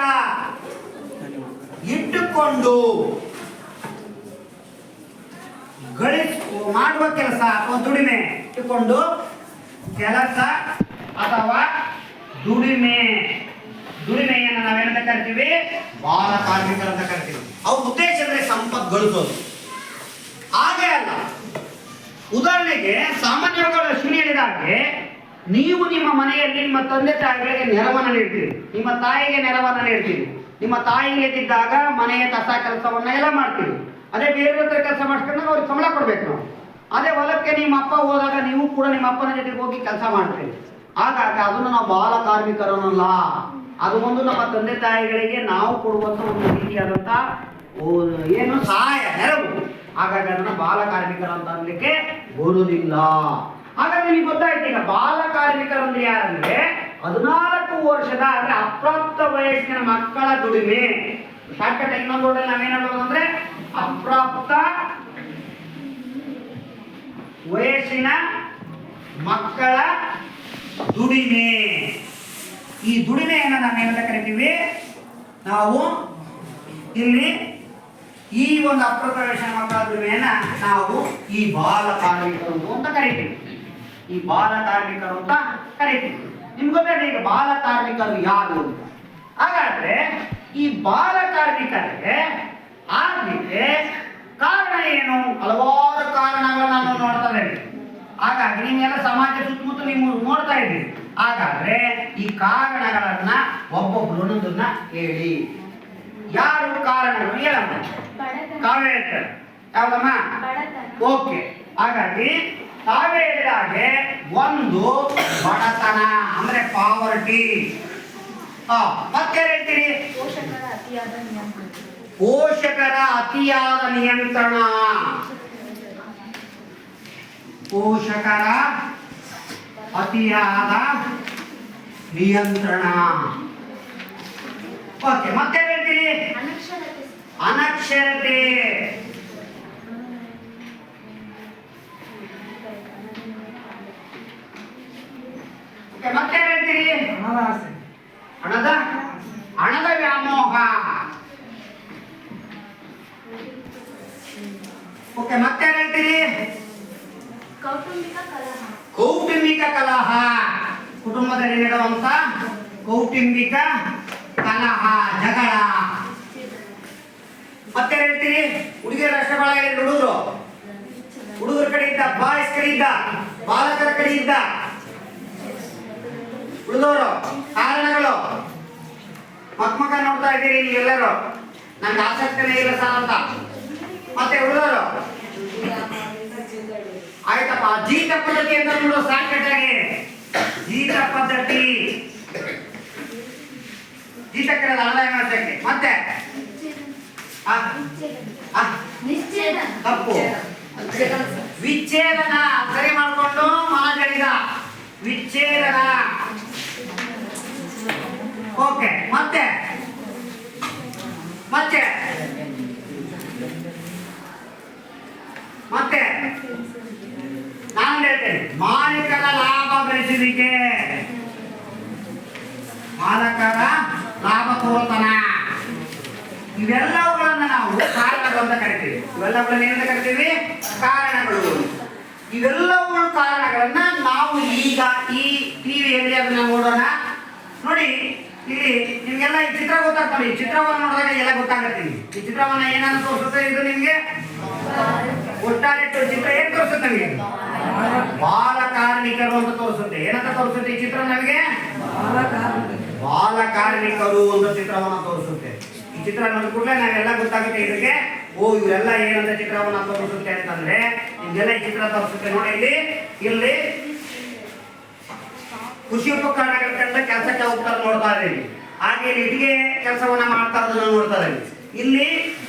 ಇಟ್ಟುಕೊಂಡು ಮಾಡುವ ಕೆಲಸ ಅಥವಾ ದುಡಿಮೆ ಇಟ್ಟುಕೊಂಡು ಕೆಲಸ ಅಥವಾ ದುಡಿಮೆಯನ್ನು ನಾವೇನಂತ ಕರಿತೀವಿ? ಬಾಲ ಕಾರ್ಮಿಕರು ಅಂತ ಕರಿತೀವಿ. ಅವ್ರ ಉದ್ದೇಶ ಅಂದ್ರೆ ಸಂಪತ್ತು ಗಳಿಸೋದು. ಹಾಗೆ ಅಲ್ಲ. ಉದಾಹರಣೆಗೆ ಸಾಮಾನ್ಯವಾಗಿ ಅಶ್ವಿನಿ ಹೇಳಿದಾಗೆ, ನೀವು ನಿಮ್ಮ ಮನೆಯಲ್ಲಿ ನಿಮ್ಮ ತಂದೆ ತಾಯಿಗಳಿಗೆ ನೆರವನ್ನು ನೀಡ್ತೀರಿ, ನಿಮ್ಮ ತಾಯಿಗೆ ನೆರವನ್ನು ನೀಡ್ತೀರಿ. ನಿಮ್ಮ ತಾಯಿ ಎದ್ದಿದ್ದಾಗ ಮನೆಯ ಕಸ ಕೆಲಸವನ್ನ ಎಲ್ಲ ಮಾಡ್ತೀವಿ. ಅದೇ ಬೇರೆ ಕೆಲಸ ಮಾಡಿಸ್ಕೊಂಡಾಗ ಅವ್ರಿಗೆ ಸಂಬಳ ಕೊಡ್ಬೇಕು ನಾವು. ಅದೇ ಹೊಲಕ್ಕೆ ನಿಮ್ಮ ಅಪ್ಪ ಹೋದಾಗ ನೀವು ಕೂಡ ನಿಮ್ಮ ಅಪ್ಪನ ಜೊತೆಗೆ ಹೋಗಿ ಕೆಲಸ ಮಾಡ್ತೀರಿ. ಹಾಗಾಗಿ ಅದನ್ನು ನಾವು ಬಾಲ ಕಾರ್ಮಿಕರನ್ನಲ್ಲ, ಅದು ಒಂದು ನಮ್ಮ ತಂದೆ ತಾಯಿಗಳಿಗೆ ನಾವು ಕೊಡುವಂಥ ಒಂದು ರೀತಿಯಾದಂಥ ಏನು ಸಹಾಯ, ನೆರವು. ಹಾಗಾಗಿ ಅದನ್ನು ಬಾಲ ಕಾರ್ಮಿಕರು ಅಂತ ಅನ್ಲಿಕ್ಕೆ ಬರುವುದಿಲ್ಲ. ಹಾಗಾಗಿ ನಿಮಗೆ ಗೊತ್ತಾಯ್ತು ಈಗ ಬಾಲ ಕಾರ್ಮಿಕರಂದ್ರೆ ಯಾರಂದ್ರೆ 14 ವರ್ಷದ ಅಂದ್ರೆ ಅಪ್ರಾಪ್ತ ವಯಸ್ಸಿನ ಮಕ್ಕಳ ದುಡಿಮೆ. ಶಾರ್ಟ್ಕಟ್ ಇನ್ನೊಂದು ರೋಡಲ್ಲಿ ನಾವೇನು ಹೇಳೋದಂದ್ರೆ ಅಪ್ರಾಪ್ತ ವಯಸ್ಸಿನ ಮಕ್ಕಳ ದುಡಿಮೆ. ಈ ದುಡಿಮೆಯನ್ನು ನಾವೇನಂತ ಕರಿತೀವಿ, ನಾವು ಇಲ್ಲಿ ಈ ಒಂದು ಅಪ್ರಾಪ್ತ ವಯಸ್ಸಿನ ಮಕ್ಕಳ ದುಡಿಮೆಯನ್ನ ನಾವು ಈ ಬಾಲ ಕಾರ್ಮಿಕರು ಅಂತ ಕರಿತೀವಿ. ಈ ಬಾಲ ಕಾರ್ಮಿಕರು ಅಂತ ಕರಿತೀವಿ. ನಿಮ್ಗೆ ಗೊತ್ತಾಗಿದೆ ಈಗ ಬಾಲ ಕಾರ್ಮಿಕರು ಯಾರು ಅಂತ. ಹಾಗಾದ್ರೆ ಈ ಬಾಲ ಕಾರ್ಮಿಕರಿಗೆ ಆಗ್ಲಿಕ್ಕೆ ಕಾರಣ ಏನು? ಹಲವಾರು ಕಾರಣಗಳನ್ನ ನಾವು ನೋಡ್ತಾ ಇದ್ದೀವಿ. ಹಾಗಾಗಿ ನೀವೆಲ್ಲ ಸಮಾಜ ಸುತ್ತಮುತ್ತ ನೀವು ನೋಡ್ತಾ ಇದ್ದೀರಿ. ಹಾಗಾದ್ರೆ ಈ ಕಾರಣಗಳನ್ನ ಒಬ್ಬೊಬ್ರು ಒಂದೊಂದನ್ನ ಹೇಳಿ. ಯಾರು ಕಾರಣಗಳು ಹೇಳಮ್ಮ? ತಾವೇ ಹೇಳ್ತಾರೆ. ಯಾವ್ದಮ್ಮ? ಓಕೆ. ಹಾಗಾಗಿ ತಾವೇ ಹೇಳಿದಾಗೆ ಒಂದು ಬಡತನ ಅಂದ್ರೆ ಪಾವರ್ಟಿ. ಮತ್ತೆ ಹೇಳ್ತೀರಿ ಪೋಷಕರ ಅತಿಯಾದ ನಿಯಂತ್ರಣ. ಪೋಷಕರ ಅತಿಯಾದ ನಿಯಂತ್ರಣ. ಓಕೆ. ಮತ್ತೆ ಹೇಳ್ತೀರಿ ಅನಕ್ಷರತೆ. ಮತ್ತೆ ಹೇಳ್ತೀರಿ ಹಣದ ವ್ಯಾಮೋಹ. ಓಕೆ. ಮತ್ತೆ ಹೇಳ್ತೀರಿ ಕೌಟುಂಬಿಕ ಕಲಹ. ಕುಟುಂಬದಲ್ಲಿ ನಡೆಯುವಂತ ಕೌಟುಂಬಿಕ ಕಲಹ, ಜಗಳ. ಮತ್ತೆ ಹೇಳ್ತೀರಿ ಹುಡುಗಿಯರ ಅಷ್ಟಬಳ ಹುಡುಗರ ಕಡೆಯಿಂದ, ಬಾಯ್ಸ್ ಕಡೆಯಿಂದ, ಬಾಲಕರ ಕಡೆಯಿಂದ ಉಳಿದವರು ಕಾರಣಗಳು. ಮಕ್ಕ ನೋಡ್ತಾ ಇದ್ದೀರಿ ನೀವೆಲ್ಲರೂ, ನಂಗೆ ಆಸಕ್ತಿನೇ ಇಲ್ಲ ಸರ್ ಅಂತ. ಮತ್ತೆ ಉಳಿದವರು ಆಯ್ತಪ್ಪ. ಜೀತ ಪದ್ಧತಿ ಅಂತ ನೋಡೋ ಸಾಕಟ್ಟಾಗಿ ಜೀತ ಪದ್ಧತಿ, ಜೀತಕ್ಕೆ ಆದಾಯ ಮಾಡೋದಕ್ಕೆ. ಮತ್ತೆ ತಪ್ಪು ವಿಚ್ಛೇದನ. ಸರಿ ಮಾಡಿಕೊಂಡು ಮಾತಾಡಿದ ವಿಚ್ಛೇದನ. ಓಕೆ. ಮತ್ತೆ ಮತ್ತೆ ಮತ್ತೆ ನಾನು ಹೇಳ್ತೇನೆ ಮಾಲೀಕರ ಲಾಭ ಗಳಿಸುವಿಕೆ. ಮಾಲಕರ ಲಾಭ ತೋರ್ತನ. ಇವೆಲ್ಲವುಗಳನ್ನ ನಾವು ಕಾರಣಗಳು ಅಂತ ಕರಿತೀವಿ. ಇವೆಲ್ಲವುಗಳನ್ನ ಏನಂತ ಕರಿತೀವಿ? ಕಾರಣಗಳು. ಇವೆಲ್ಲವುಗಳ ಕಾರಣಗಳನ್ನ ನಾವು ಈಗ ಈ ಟಿವಿಯಲ್ಲಿ ಅದನ್ನ ನೋಡೋಣ. ನೋಡಿ ಇಲ್ಲಿ ನಿಮ್ಗೆಲ್ಲ ಈ ಚಿತ್ರ ಗೊತ್ತಾಗ್ತದೆ. ಈ ಚಿತ್ರವನ್ನು ನೋಡಿದಾಗ ಎಲ್ಲ ಗೊತ್ತಾಗುತ್ತೆ. ಈ ಚಿತ್ರವನ್ನ ಏನನ್ನ ತೋರಿಸುತ್ತೆ? ಇದು ನಿಮ್ಗೆ ಒಟ್ಟಾರೆ ಚಿತ್ರ ಏನ್ ತೋರಿಸುತ್ತೆ? ನಮಗೆ ಬಾಲ ಕಾರ್ಮಿಕರು ಅಂತ ತೋರಿಸುತ್ತೆ. ಏನಂತ ತೋರಿಸುತ್ತೆ ಈ ಚಿತ್ರ? ನಮಗೆ ಬಾಲ ಕಾರ್ಮಿಕರು ಅಂತ ಚಿತ್ರವನ್ನ ತೋರಿಸುತ್ತೆ. ಈ ಚಿತ್ರ ನೋಡಿದ ಕೂಡಲೇ ನಾವೆಲ್ಲ ಗೊತ್ತಾಗುತ್ತೆ ಇದಕ್ಕೆ. ಓ, ಇವರೆಲ್ಲ ಏನಂತ ಚಿತ್ರವನ್ನ ತೋರಿಸುತ್ತೆ ಅಂತಂದ್ರೆ ನಿಮ್ಗೆಲ್ಲ ಈ ಚಿತ್ರ ತೋರಿಸುತ್ತೆ. ನೋಡಿ ಇಲ್ಲಿ ಕೃಷಿ ಉಪಕರಣಗಳಿಂದ ಕೆಲಸಕ್ಕೆ ಹೋಗ್ತಾರೆ ನೋಡ್ತಾ ಇದ್ದೀವಿ. ಹಾಗೆ ಇಟ್ಟಿಗೆ ಕೆಲಸವನ್ನ ಮಾಡ್ತಾ ಇರೋದನ್ನ ನೋಡ್ತಾ ಇದ್ದೀವಿ. ಇಲ್ಲಿ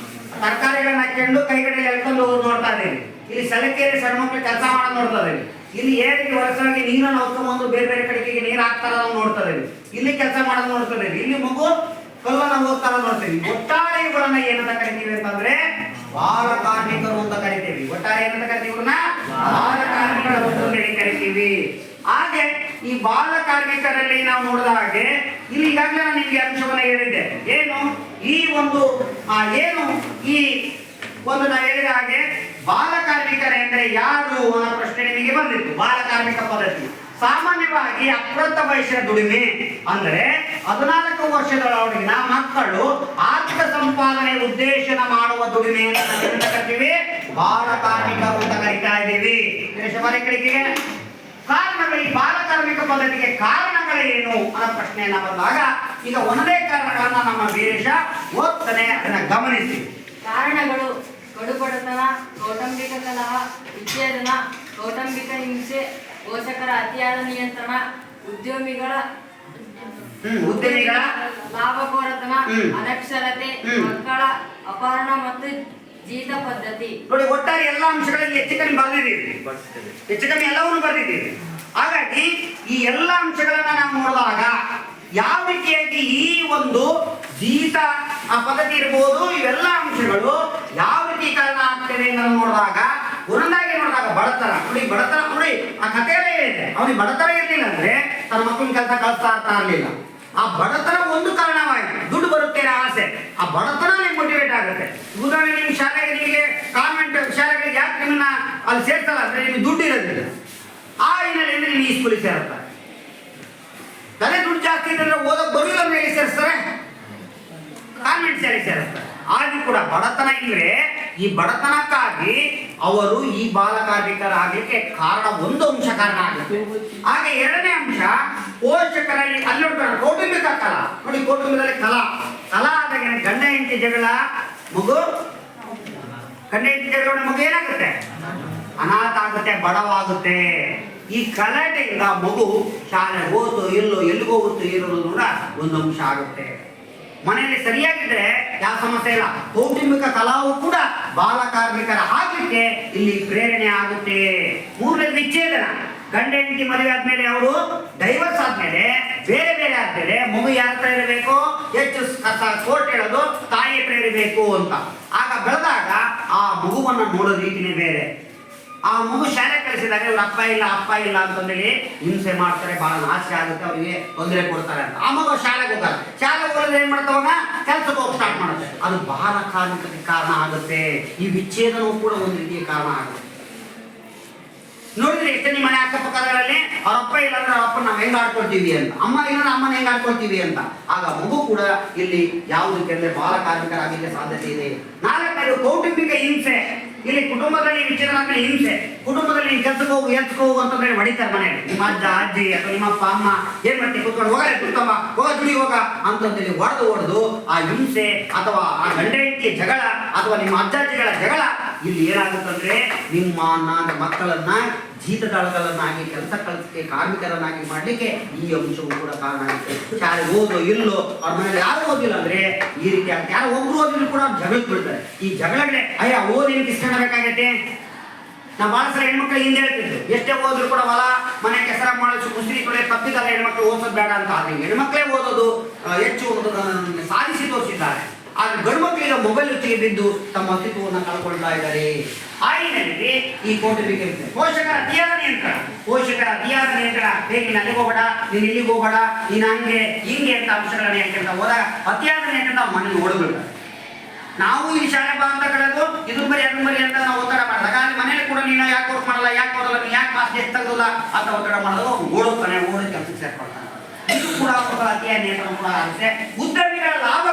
ತರಕಾರಿಗಳನ್ನ ಹಾಕೊಂಡು ಕೈಗಡೆ ಎಳ್ಕೊಂಡು ನೋಡ್ತಾ ಇದ್ದೀವಿ. ಇಲ್ಲಿ ಸಲಕೇರಿ ಸಣ್ಣ ಮಕ್ಕಳು ಕೆಲಸ ಮಾಡೋದು ನೋಡ್ತಾ ಇದ್ದೀವಿ. ಇಲ್ಲಿ ಏರಿಗೆ ವರ್ಷವಾಗಿ ನೀರನ್ನು ಹೊತ್ಕೊಂಡ್ಬಂದು ಬೇರೆ ಬೇರೆ ಕಡೆಗೆ ನೀರು ಹಾಕ್ತಾ ಇರೋದನ್ನ ನೋಡ್ತಾ ಇದ್ದೀವಿ. ಇಲ್ಲಿ ಕೆಲಸ ಮಾಡೋದು ನೋಡ್ತಾ ಇದ್ದೀವಿ. ಇಲ್ಲಿ ಮಗು ಕಲ್ಲನ್ನು ಓದ್ತಾ ನೋಡ್ತೀವಿ. ಒಟ್ಟಾರೆ ಇವುಗಳನ್ನ ಏನಂತ ಕರಿತೀವಿ ಅಂತಂದ್ರೆ ಬಾಲ ಕಾರ್ಮಿಕರು ಅಂತ ಕರಿತೀವಿ. ಒಟ್ಟಾರೆ ಏನಂತ ಕರಿತೀವಿ? ಇವ್ರನ್ನ ಬಾಲ ಕಾರ್ಮಿಕರು ಅಂತ ಕರಿತೀವಿ. ಹಾಗೆ ಈ ಬಾಲ ಕಾರ್ಮಿಕರಲ್ಲಿ ನಾವು ನೋಡಿದ ಹಾಗೆ ಇಲ್ಲಿ ಈಗಾಗಲೇ ನಾನು ನಿಮಗೆ ಅಂಶವನ್ನ ಹೇಳಿದ್ದೆ. ಏನು ಈ ಒಂದು ನಾವು ಹೇಳಿದ ಹಾಗೆ ಬಾಲ ಕಾರ್ಮಿಕರೆಂದರೆ ಯಾರು ಅನ್ನೋ ಪ್ರಶ್ನೆ ನಿಮಗೆ ಬಂದಿತ್ತು. ಬಾಲ ಕಾರ್ಮಿಕ ಪದ್ಧತಿ ಸಾಮಾನ್ಯವಾಗಿ ಅಪ್ರಾಪ್ತ ವಯಸ್ಸಿನ ದುಡಿಮೆ ಅಂದರೆ 14 ವರ್ಷದೊಳಗಿನ ಮಕ್ಕಳು ಆರ್ಥಿಕ ಸಂಪಾದನೆ ಉದ್ದೇಶನ ಮಾಡುವ ದುಡಿಮೆಯನ್ನು ಕರಿತೀವಿ ಬಾಲ ಕಾರ್ಮಿಕರು ಅಂತ ಕರಿತಾ ಇದ್ದೀವಿ. ಕಡೆಗೆ ಕಾರಣಗಳು, ಈ ಬಾಲ ಕಾರ್ಮಿಕ ಪದ್ಧತಿಗೆ ಕಾರಣಗಳೇನು ಅನ್ನೋ ಪ್ರಶ್ನೆಯನ್ನ ಬಂದಾಗ ಈಗ ಒಂದೇ ಕಾರಣಗಳನ್ನ ನಮ್ಮ ವೀರೇಶ ಓದ್ತಾನೆ, ಅದನ್ನ ಗಮನಿಸಿ. ಕಾರಣಗಳು ಕಡುಬಡತನ, ಕೌಟುಂಬಿಕ ಕಲಹ, ವಿಚ್ಛೇದನ, ಕೌಟುಂಬಿಕ ಹಿಂಸೆ, ಪೋಷಕರ ಅತಿಯಾದ ನಿಯಂತ್ರಣ, ಉದ್ಯಮಿಗಳ ಲಾಭಕೋರತನ, ಅನಕ್ಷರತೆ, ಮಕ್ಕಳ ಅಪಹರಣ ಮತ್ತು ಜೀತ ಪದ್ಧತಿ. ನೋಡಿ, ಒಟ್ಟಾರೆ ಎಲ್ಲ ಅಂಶಗಳಲ್ಲಿ ಹೆಚ್ಚು ಕಮ್ಮಿ ಬರೆದಿದ್ದೀವಿ, ಹೆಚ್ಚು ಕಮ್ಮಿ ಎಲ್ಲವನ್ನು ಬರೆದಿದ್ದೀವಿ. ಹಾಗಾಗಿ ಈ ಎಲ್ಲ ಅಂಶಗಳನ್ನ ನಾವು ನೋಡಿದಾಗ ಯಾವ ರೀತಿಯಾಗಿ ಈ ಒಂದು ಜೀತ ಪದ್ಧತಿ ಇರ್ಬೋದು, ಇವೆಲ್ಲ ಅಂಶಗಳು ಯಾವ ರೀತಿ ಕಾರಣ ಆಗ್ತದೆ ಅನ್ನೋದು ನೋಡಿದಾಗ ಒಂದಾಗಿ ನೋಡಿದಾಗ ಬಡತನ ನೋಡಿ ಆ ಕಥೆಯಲ್ಲೇ ಇದೆ. ಅವನಿಗೆ ಬಡತನ ಇರಲಿಲ್ಲ ಅಂದ್ರೆ ತನ್ನ ಮಕ್ಕಳಿಗೆ ಕೆಲಸ ಕಳಿಸ್ತಾ ಇರಲಿಲ್ಲ. ಆ ಬಡತನ ಒಂದು ಕಾರಣವಾಯಿತು. ದುಡ್ಡು ಬರುತ್ತೆ ಆಸೆ, ಆ ಬಡತನ ನಿಮ್ಗೆ ಮೋಟಿವೇಟ್ ಆಗುತ್ತೆ. ಉದಾಹರಣೆ, ನಿಮ್ಮ ಶಾಲೆಗೆ ನಿಮಗೆ ಕಾನ್ವೆಂಟ್ ಶಾಲೆಗಳಿಗೆ ಯಾಕೆ ನಿಮ್ಮನ್ನ ಅಲ್ಲಿ ಸೇರ್ಸಲ್ಲ ಅಂದ್ರೆ ನಿಮ್ಗೆ ದುಡ್ಡು ಇರೋದಿಲ್ಲ. ಆ ಹಿನ್ನೆಲೆಯಿಂದ ನೀವು ಈ ಸ್ಕೂಲಿಗೆ ಸೇರುತ್ತಾರೆ. ತಲೆ ದುಡ್ಡು ಜಾಸ್ತಿ ಇದ್ರೆ ಓದೋಕೆ ಬರಲಿಲ್ಲ ಮೇಲೆ ಸೇರಿಸ್ತಾರೆ, ಕಾನ್ವೆಂಟ್ ಶಾಲೆಗೆ ಸೇರಿಸ್ತಾರೆ. ಆದ್ರೂ ಕೂಡ ಬಡತನ ಇದ್ರೆ ಈ ಬಡತನಕ್ಕಾಗಿ ಅವರು ಈ ಬಾಲ ಕಾರ್ಮಿಕರಾಗಲಿಕ್ಕೆ ಕಾರಣ ಒಂದು ಅಂಶ ಕಾರಣ ಆಗುತ್ತೆ. ಹಾಗೆ ಎರಡನೇ ಅಂಶ ಪೋಷಕರಲ್ಲಿ ಅಲ್ಲಿ ನೋಡ್ತಾರೆ ಕೌಟುಂಬಿಕ ಕಲಾ. ನೋಡಿ, ಕೌಟುಂಬಿಕದಲ್ಲಿ ಕಲಾ ಆದಾಗ ಗಂಡ ಹೆಂಡತಿ ಜಗಳ, ಮಗು ಗಂಡ ಹೆಂಡತಿ ಜಗಳ ಮಗು ಏನಾಗುತ್ತೆ? ಅನಾಥ ಆಗುತ್ತೆ, ಬಡವಾಗುತ್ತೆ. ಈ ಗಲಾಟೆಯಿಂದ ಮಗು ಶಾಲೆ ಹೋಗುತ್ತೋ ಇಲ್ಲೋ, ಎಲ್ಲಿಗೋಗುತ್ತೋ ಇರೋದು ಕೂಡ ಒಂದು ಅಂಶ ಆಗುತ್ತೆ. ಮನೆಯಲ್ಲಿ ಸರಿಯಾಗಿದ್ರೆ ಯಾವ ಸಮಸ್ಯೆ ಇಲ್ಲ. ಕೌಟುಂಬಿಕ ಕಲಾವು ಕೂಡ ಬಾಲ ಕಾರ್ಮಿಕರ ಆಗಲಿಕ್ಕೆ ಇಲ್ಲಿ ಪ್ರೇರಣೆ ಆಗುತ್ತೆ. ಮೂರನೇ ವಿಚ್ಛೇದನ. ಗಂಡ ಹೆಂಡತಿ ಮದುವೆ ಆದ್ಮೇಲೆ ಅವರು ಡೈವರ್ಸ್ ಆದ್ಮೇಲೆ ಬೇರೆ ಬೇರೆ ಆದ್ಮೇಲೆ ಮಗು ಯಾರ ಹತ್ರ ಇರಬೇಕು? ಹೆಚ್ಚು ಕೋರ್ಟ್ ಹೇಳೋದು ತಾಯಿ ಹತ್ರ ಇರಬೇಕು ಅಂತ. ಆಗ ಬೆಳೆದಾಗ ಆ ಮಗುವನ್ನು ನೋಡೋ ರೀತಿನೇ ಬೇರೆ. ಆ ಮಗು ಶಾಲೆ ಕಳಿಸಿದಾಗ ಇವ್ರ ಅಪ್ಪ ಇಲ್ಲ ಅಂತಂದೇಳಿ ಹಿಂಸೆ ಮಾಡ್ತಾರೆ, ಬಹಳ ನಾಚಿಕೆ ಆಗುತ್ತೆ, ಅವರಿಗೆ ತೊಂದರೆ ಕೊಡ್ತಾರೆ ಅಂತ. ಆ ಮಗು ಶಾಲೆಗೆ ಹೋಗ್ತಾರೆ. ಶಾಲೆಗೆ ಹೋಗೋದು ಏನ್ ಮಾಡ್ತಾವಾಗ ಕೆಲಸಕ್ಕೆ ಹೋಗಿ ಸ್ಟಾರ್ಟ್ ಮಾಡುತ್ತೆ. ಅದು ಬಾಲ ಕಾರ್ಮಿಕಕ್ಕೆ ಕಾರಣ ಆಗುತ್ತೆ. ಈ ವಿಚ್ಛೇದನವು ಕೂಡ ಒಂದು ರೀತಿಯ ಕಾರಣ ಆಗುತ್ತೆ. ನೋಡಿದ್ರೆ ಎಷ್ಟು ನಿಮ್ಮ ಮನೆ ಅಕ್ಕಪಕ್ಕದಲ್ಲಿ ಅವ್ರ ಅಪ್ಪ ಇಲ್ಲ ಅಂದ್ರೆ ಅವ್ರ ಅಪ್ಪ ನಾವು ಹೆಂಗ್ ಆಡ್ಕೊಳ್ತೀವಿ ಅಂತ, ಅಮ್ಮ ಇಲ್ಲ ಅಂದ್ರೆ ಅಮ್ಮನ ಹೆಂಗ್ ಆಡ್ಕೊಳ್ತೀವಿ ಅಂತ. ಆಗ ಮಗು ಕೂಡ ಇಲ್ಲಿ ಯಾವುದಕ್ಕೆ ಅಂದ್ರೆ ಬಾಲ ಕಾರ್ಮಿಕರಾಗಲಿಕ್ಕೆ ಸಾಧ್ಯತೆ ಇದೆ. ನಾಲ್ಕನೇದು ಕೌಟುಂಬಿಕ ಹಿಂಸೆ. ಇಲ್ಲಿ ಕುಟುಂಬದಲ್ಲಿ ವಿಚ್ಛೇದನ ಆದ್ಮೇಲೆ ಹಿಂಸೆ. ಕುಟುಂಬದಲ್ಲಿ ನೀನು ಕೆಲ್ಸಕ್ಕೆ ಹೋಗು ಅಂತಂದ್ರೆ ಹೊಡಿತಾರೆ ಮನೆಯಲ್ಲಿ. ನಿಮ್ಮ ಅಜ್ಜ ಅಜ್ಜಿ ಅಥವಾ ನಿಮ್ಮ ಅಪ್ಪ ಅಮ್ಮ ಏನ್ ಮಾಡ್ತೀವಿ, ಕೂತ್ಕೊಂಡು ಹೋಗಲೇ ಕುಟುಂಬ ಹೋಗ ದುಡಿ ಹೋಗ ಅಂತಂದೇಳಿ ಹೊಡೆದು ಆ ಹಿಂಸೆ ಅಥವಾ ಆ ಗಂಡ ಹೆಂಡತಿಯ ಜಗಳ ಅಥವಾ ನಿಮ್ಮ ಅಜ್ಜಾಜಿಗಳ ಜಗಳ ಇಲ್ಲಿ ಏನಾಗುತ್ತಂದ್ರೆ ನಿಮ್ಮ ಮಕ್ಕಳನ್ನ ಜೀತದಾಳುಗಳನ್ನಾಗಿ ಕೆಲಸ ಕಲಿಸಕ್ಕೆ ಕಾರ್ಮಿಕರನ್ನಾಗಿ ಮಾಡ್ಲಿಕ್ಕೆ ಈ ಅಂಶವು ಕೂಡ ಕಾರಣ ಆಗುತ್ತೆ. ಶಾಲೆಗೆ ಓದೋ ಇಲ್ಲೋ ಅವ್ರ ಮನೇಲಿ ಯಾರು ಓದಿಲ್ಲ ಅಂದ್ರೆ ಈ ರೀತಿ ಆಗುತ್ತೆ. ಯಾರು ಒಬ್ರು ಓದಿದ್ರು ಕೂಡ ಜಗಳಕ್ಕೆ ಬೀಳ್ತಾರೆ. ಈ ಜಗಳಗಳೇ ಅಯ್ಯ ಓದಿ ಇಷ್ಟ ಬೇಕಾಗತ್ತೆ. ನಾವು ಬಹಳ ಸಲ ಹೆಣ್ಮಕ್ಳಿಗೆ ಹಿಂದೆ ಹೇಳ್ತಿದ್ವಿ, ಎಷ್ಟೇ ಓದ್ರು ಕೂಡ ಹೊಲ ಮನೆ ಕೆಸರ ಮಾಡಿಸು ಮುಸ್ರಿ ತೊಳೆ ತಪ್ಪಿದಲ್ಲ ಹೆಣ್ಮಕ್ಳು ಓದಿಸೋದು ಬೇಡ ಅಂತ. ಆದ್ರೆ ಹೆಣ್ಮಕ್ಳೇ ಓದೋದು ಹೆಚ್ಚು ಸಾಧಿಸಿ ತೋರಿಸಿದ್ದಾರೆ. ಆದ್ರೆ ಗಂಡು ಮಕ್ಕಳಿಗೆ ಮೊಬೈಲ್ ಹುಚ್ಚಿಗೆ ಬಿದ್ದು ತಮ್ಮ ಅಸ್ತಿತ್ವವನ್ನು ಕಳ್ಕೊಳ್ತಾ ಇದ್ದಾರೆ. ಆ ಹಿನ್ನೆಲೆಯಲ್ಲಿ ಈ ಕೌಟುಂಬಿಕ ಹಿಂಸೆ. ಪೋಷಕರ ಅತಿಯಾದ ನಿಯಂತ್ರಣ. ಹೇಗೆ ನೀನು ಅಲ್ಲಿಗೆ ಹೋಗಬೇಡ, ನೀನು ಇಲ್ಲಿಗೆ ಹೋಗಬೇಡ, ನೀನು ಹಿಂಗೆ ಅಂತ ಅಂಶಗಳನ್ನ ಹೇಳ್ಕೊಂತ ಹೋದಾಗ ಅತಿಯಾದ ನಿಯಂತ್ರಣ ನಾವು ಮನೇಲಿ ಓಡಬಿಡ್ತಾರೆ. ನಾವು ಈ ಶಾಲೆ ಬಾ ಅಂತ ಕಳೆದು ಇದ್ರ ಬರಿ ಅಂತ ನಾವು ಒತ್ತಡ ಮಾಡಿದಾಗ ಅಲ್ಲಿ ಮನೇಲಿ ಕೂಡ ನೀನು ಯಾಕೆ ವರ್ಕ್ ಮಾಡಲ್ಲ, ಯಾಕೆ ಬರಲ್ಲ, ನೀನು ಯಾಕೆ ಮಾಸ್ ಎಷ್ಟು ತೆಗೆದಿಲ್ಲ ಅಂತ ಒತ್ತಡ ಮಾಡಿದಾಗ ಓಡೋಗ್ತಾನೆ, ಓಡಿ ಕೆಲಸಕ್ಕೆ ಸೇರ್ಕೊಳ್ತಾನೆ. ಇದು ಕೂಡ ಮಕ್ಕಳ ಅತಿಯಾದ ನಿಯಂತ್ರಣ ಕೂಡ ಆಗುತ್ತೆ. ಉದ್ಯಮಿಗಳ ಲಾಭ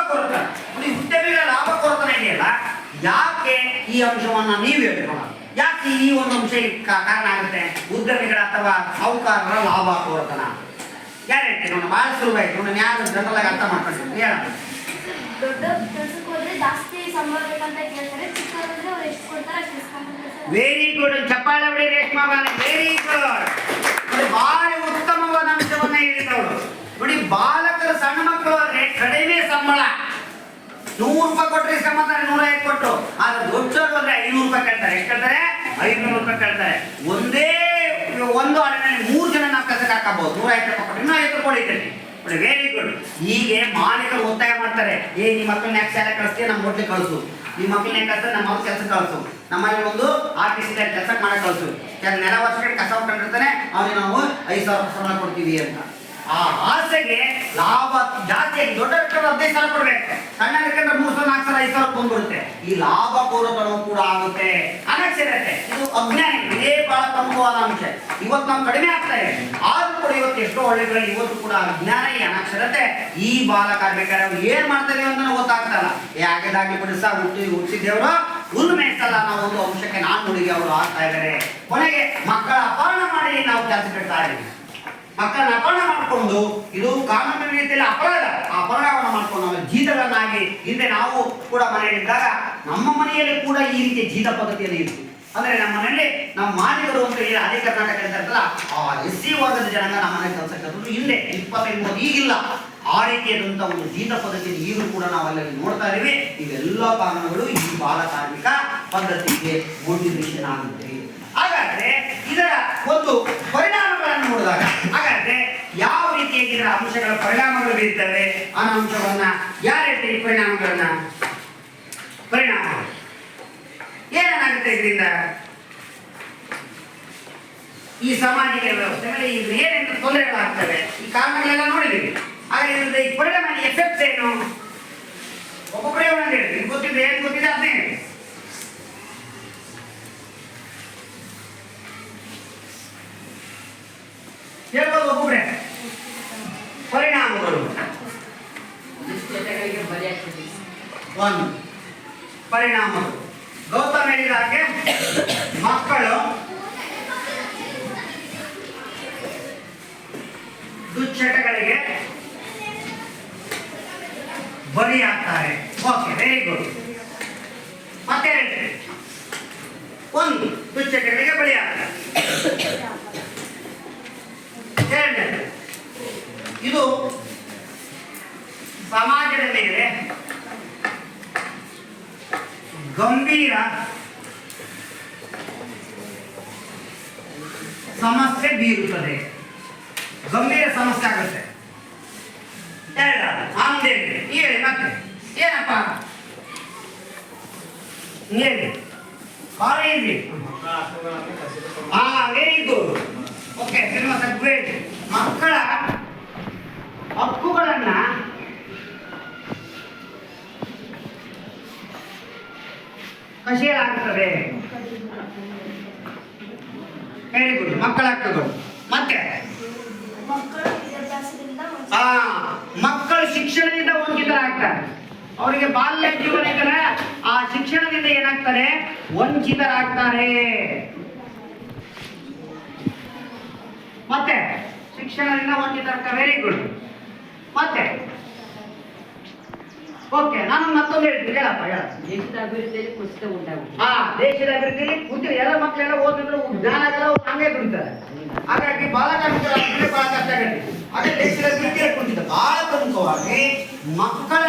ಕೊರತನ ಇದೆಯಲ್ಲ, ಯಾಕೆ ಈ ಅಂಶವನ್ನ ನೀವು ಹೇಳ್ಕೊಳ್ಳ, ಯಾಕೆ ಈ ಒಂದು ಅಂಶ ಕಾರಣ ಆಗುತ್ತೆ? ಉದ್ಯಮಿಗಳ ಅಥವಾ ಸಾಹುಕಾರರ ಲಾಭ ಕೊರತನ ಯಾರು ಹೇಳ್ತೀವಿ? ನೋಡಿ, ಬಹಳ ಸುಲಭ ಆಯ್ತು. ನಾನು ಯಾರು ಜನರಲ್ ಆಗಿ ಅರ್ಥ ಮಾಡ್ಕೊಂಡಿದ್ದೀನಿ ಹೇಳ. ದೊಡ್ಡ ಕೆಲಸಕ್ಕೆ ಹೋದ್ರೆ ಜಾಸ್ತಿ ಸಂಬಳ ಬೇಕಂತ ಕೇಳ್ತಾರೆ, ಚಿಕ್ಕವರಂದ್ರೆ ಅವ್ರು ಎಷ್ಟು ಕೊಡ್ತಾರೆ ಅಷ್ಟು ಇಸ್ಕೊಂಡ್ಬಿಡ್ತಾರೆ. Very good. ಚಪ್ಪಾಳೆ ಹೊಡಿ ರೇಷ್ಮಾ ಬಾಲೆ, ವೆರಿ ಗುಡ್. ನೋಡಿ, ಭಾರಿ ಉತ್ತಮವಾದ ಅಂಶವನ್ನ ಹೇಳಿದವರು. ನೋಡಿ, ಬಾಲಕರು ಸಣ್ಣ ಮಕ್ಕಳು ಅಂದ್ರೆ ಕಡಿಮೆ ಸಂಬಳ, 100 ರೂಪಾಯಿ ಕೊಟ್ಟರೆ ಇಸ್ಕೊಂಬಂತಾರೆ, 150 ಕೊಟ್ಟು. ಆದ್ರೆ ದೊಡ್ಡವರು ಅಂದ್ರೆ 500 ರೂಪಾಯಿ ಕೇಳ್ತಾರೆ. ಎಷ್ಟು ಕೇಳ್ತಾರೆ? 500 ರೂಪಾಯಿ ಕೇಳ್ತಾರೆ. ಒಂದು ಹಾಡಿನಲ್ಲಿ 3 ಜನ ನಾವು ಕೆಲಸಕ್ಕೆ ಹಾಕಬಹುದು. 150 ರೂಪಾಯಿ ಕೊಟ್ಟು ಇನ್ನೂ 50 ರೂಪಾಯಿ ಹೊಡಿತೀನಿ. Very good. ಹೀಗೆ ಮಾಲೀಕರು ಒತ್ತಾಯ ಮಾಡ್ತಾರೆ, ನಿಮ್ಮ ಮಕ್ಕಳನ್ನ ಯಾಕೆ ಶಾಲೆ ಕಳಿಸ್ತೀವಿ, ನಮ್ಮ ಹೋಟ್ಲಿಗೆ ಕಳಿಸು, ನಿಮ್ಮ ಮಕ್ಕಳನ್ನ ಕಳಿಸ್ತಾರೆ, ನಮ್ಮ ಮಕ್ಕಳ ಕೆಲಸ ಕಳಿಸು, ನಮ್ಮಲ್ಲಿ ಒಂದು RTC ಕೆಲಸ ಮಾಡಕ್ಕೆ ಕಳಿಸು, ನೆಲ ವರ್ಷಕ್ಕೆ ಕಸ ಹೊಂಡಿರ್ತಾನೆ, ಅವನಿಗೆ ನಾವು 5,000 ರೂಪಾಯಿ ಸಂಬಳ ಕೊಡ್ತೀವಿ ಅಂತ. ಆ ಆಸೆಗೆ ಲಾಭ ಜಾಸ್ತಿ. ದೊಡ್ಡ 15,000 ಕೊಡ್ಬೇಕು, ಸಣ್ಣ 3,000, 4,000, 5,000 ಬಂದ್ಬಿಡುತ್ತೆ. ಈ ಲಾಭ ಕೋರತನವು ಕೂಡ ಆಗುತ್ತೆ. ಅನಕ್ಷರತೆ, ಇದು ಅಜ್ಞಾನ. ಇದೇ ಬಹಳ ಪ್ರಮುಖವಾದ ಅಂಶ. ಇವತ್ತು ನಾವು ಕಡಿಮೆ ಆಗ್ತಾ ಇದೆ, ಆದ್ರೂ ಕೂಡ ಇವತ್ತು ಎಷ್ಟೋ ಹಳ್ಳಿಗಳಲ್ಲಿ ಇವತ್ತು ಕೂಡ ಅಜ್ಞಾನ, ಈ ಅನಕ್ಷರತೆ, ಈ ಬಾಲ ಕಾರ್ಮಿಕರ ಏನ್ ಮಾಡ್ತಾರೆ ಅಂತ ಗೊತ್ತಾಗ್ತಲ್ಲ. ಯಾಕೆದಾಗಿ ಬಿಡಿಸ ಹುಟ್ಟಿದ್ದೇವರು ಹುಲ್ಲು ಮೇಯಿಸಲ್ಲ ನಾವು ಒಂದು ಅಂಶಕ್ಕೆ ನಾನು ಹುಡುಗಿ ಅವರು ಆಗ್ತಾ ಇದ್ದಾರೆ. ಕೊನೆಗೆ ಮಕ್ಕಳ ಅಪಹರಣ ಮಾಡಿ ನಾವು ಕೆಲಸ ಬಿಡ್ತಾ ಇದ್ದೀವಿ. ಮಕ್ಕಳನ್ನ ಅಪಹರಣ ಮಾಡಿಕೊಂಡು, ಇದು ಕಾನೂನಿನ ರೀತಿಯಲ್ಲಿ ಅಪರಾಧ. ಆ ಅಪರಾಧವನ್ನು ಮಾಡ್ಕೊಂಡು ನಾವು ಜೀತಗಳನ್ನಾಗಿ ಹಿಂದೆ ನಾವು ಕೂಡ ಮನೆಯಲ್ಲಿದ್ದಾಗ ನಮ್ಮ ಮನೆಯಲ್ಲಿ ಕೂಡ ಈ ರೀತಿಯ ಜೀತ ಪದ್ಧತಿಯಲ್ಲಿ ಇತ್ತು. ಅಂದ್ರೆ ನಮ್ಮ ಮನೆಯಲ್ಲಿ ನಾವು ಮಾಲೀಕರು ಅಂತ ಹೇಳಿ ಅದೇ ಕರ್ನಾಟಕ ಅಂತ ಇರ್ತಲ್ಲ, ಆ SC ವರ್ಗದ ಜನಾಂಗ ನಮ್ಮ ಮನೆ ಕೆಲಸಕ್ಕೆ ಕರೆದ್ರು ಹಿಂದೆ 25 ಈಗಿಲ್ಲ. ಆ ರೀತಿಯಾದಂಥ ಒಂದು ಜೀತ ಪದ್ಧತಿ ಈಗಲೂ ಕೂಡ ನಾವು ಅಲ್ಲಿ ನೋಡ್ತಾ ಇದ್ದೀವಿ. ಇವೆಲ್ಲ ಕಾರಣಗಳು ಈ ಬಾಲ ಕಾರ್ಮಿಕ ಪದ್ಧತಿಗೆ ಮೋಟಿವೇಶನ್ ಆಗುತ್ತೆ. ಹಾಗಾದ್ರೆ ಇದರ ಒಂದು ಪರಿಣಾಮಗಳನ್ನು ನೋಡಿದಾಗ ಹಾಗಾದ್ರೆ ಯಾವ ರೀತಿಯಾಗಿ ಇದರ ಅಂಶಗಳ ಪರಿಣಾಮಗಳು ಬೀರ್ತವೆ ಅನ್ನೋ ಅಂಶವನ್ನ ಯಾರು ಹೇಳ್ತೀರಿ? ಪರಿಣಾಮ ಏನಾಗುತ್ತೆ ಇದರಿಂದ ಈ ಸಾಮಾಜಿಕ ವ್ಯವಸ್ಥೆ ಮೇಲೆ ಈಗ ಏನೇನು ತೊಂದರೆಗಳಾಗ್ತವೆ, ಈ ಕಾರಣಗಳೆಲ್ಲ ನೋಡಿದ್ದೀವಿ. ಹಾಗೆ ಇದರಿಂದ ಈ ಪರಿಣಾಮ ಎಫೆಕ್ಟ್ ಏನು? ಒಬ್ಬೊಬ್ಬರೇ ಒಂದೊಂದು ಹೇಳ್ತೀವಿ. ಗೊತ್ತಿದೆ ಏನು ಗೊತ್ತಿದೆ ಅದನ್ನೇ ಹೇಳಿ. ಹೇಳ್ಬೋದು ಒಬ್ಬೊಬ್ಬರೇ. ಪರಿಣಾಮಗಳು ದುಶ್ಚಟಗಳಿಗೆ ಬಲಿಯಾಗ್ತದೆ. ಒಂದು ಪರಿಣಾಮಗಳು ಗೌತಮ್ ಹೇಳಿದ ಹಾಗೆ ಮಕ್ಕಳು ದುಶ್ಚಟಗಳಿಗೆ ಬಲಿಯಾಗ್ತಾರೆ. Okay, very good. ಮತ್ತೆ ಹೇಳ್ತೀವಿ ಒಂದು ದುಶ್ಚಟಗಳಿಗೆ ಬಲಿಯಾಗ್ತಾರೆ. ಎರಡನೇದು ಇದು ಸಮಾಜದ ಮೇಲೆ ಗಂಭೀರ ಸಮಸ್ಯೆ ಬೀರುತ್ತದೆ. ಗಂಭೀರ ಸಮಸ್ಯೆ ಆಗುತ್ತೆ. ಆಮೇಲೆ ಹೇಳಿ ಮತ್ತೆ ಏನಪ್ಪ ಹೇಳಿ. College very good. Okay, great. ಮಕ್ಕಳ ಹಕ್ಕುಗಳನ್ನ ಕಸಿಯಲಾಗುತ್ತದೆ. Very good. ಮಕ್ಕಳ ಹಕ್ಕುಗಳು. ಮತ್ತೆ ಮಕ್ಕಳು ವಿದ್ಯಾಭ್ಯಾಸದಿಂದ ಮಕ್ಕಳು ಶಿಕ್ಷಣದಿಂದ ವಂಚಿತರಾಗ್ತಾರೆ. ಅವರಿಗೆ ಬಾಲ್ಯ ಜೀವನ ಇದ್ದರೆ ಆ ಶಿಕ್ಷಣದಿಂದ ಏನಾಗ್ತಾರೆ? ವಂಚಿತರಾಗ್ತಾರೆ. ಮತ್ತೆ ಶಿಕ್ಷಣದಿಂದ ವಂಚಿತರಾಗ್ತಾರೆ. Very good. ಮತ್ತೆ ಓಕೆ, ನಾನು ಮತ್ತೊಂದು ಹೇಳ್ತೀನಿ. ಹೇಳಪ್ಪ ಹೇಳ. ದೇಶದ ಅಭಿವೃದ್ಧಿಯಲ್ಲಿ ಕುಸಿತ ಉಂಟಾಗುತ್ತೆ. ದೇಶದ ಅಭಿವೃದ್ಧಿಯಲ್ಲಿ ಕುಂತಿರಿ. ಎಲ್ಲ ಮಕ್ಕಳೆಲ್ಲ ಓದಿದ್ರು ಜ್ಞಾನ ಆಗಲ್ಲ, ಹಂಗೆ ದುಡಿತಾರೆ. ಹಾಗಾಗಿ ಬಾಲ ಕಾರ್ಮಿಕರ ಬಹಳ ಕಷ್ಟ ಆಗುತ್ತೆ. ಅದೇ ದೇಶದ ಅಭಿವೃದ್ಧಿಯಲ್ಲಿ ಕುಂತಿದ್ದ ಬಹಳ ಪ್ರಮುಖವಾಗಿ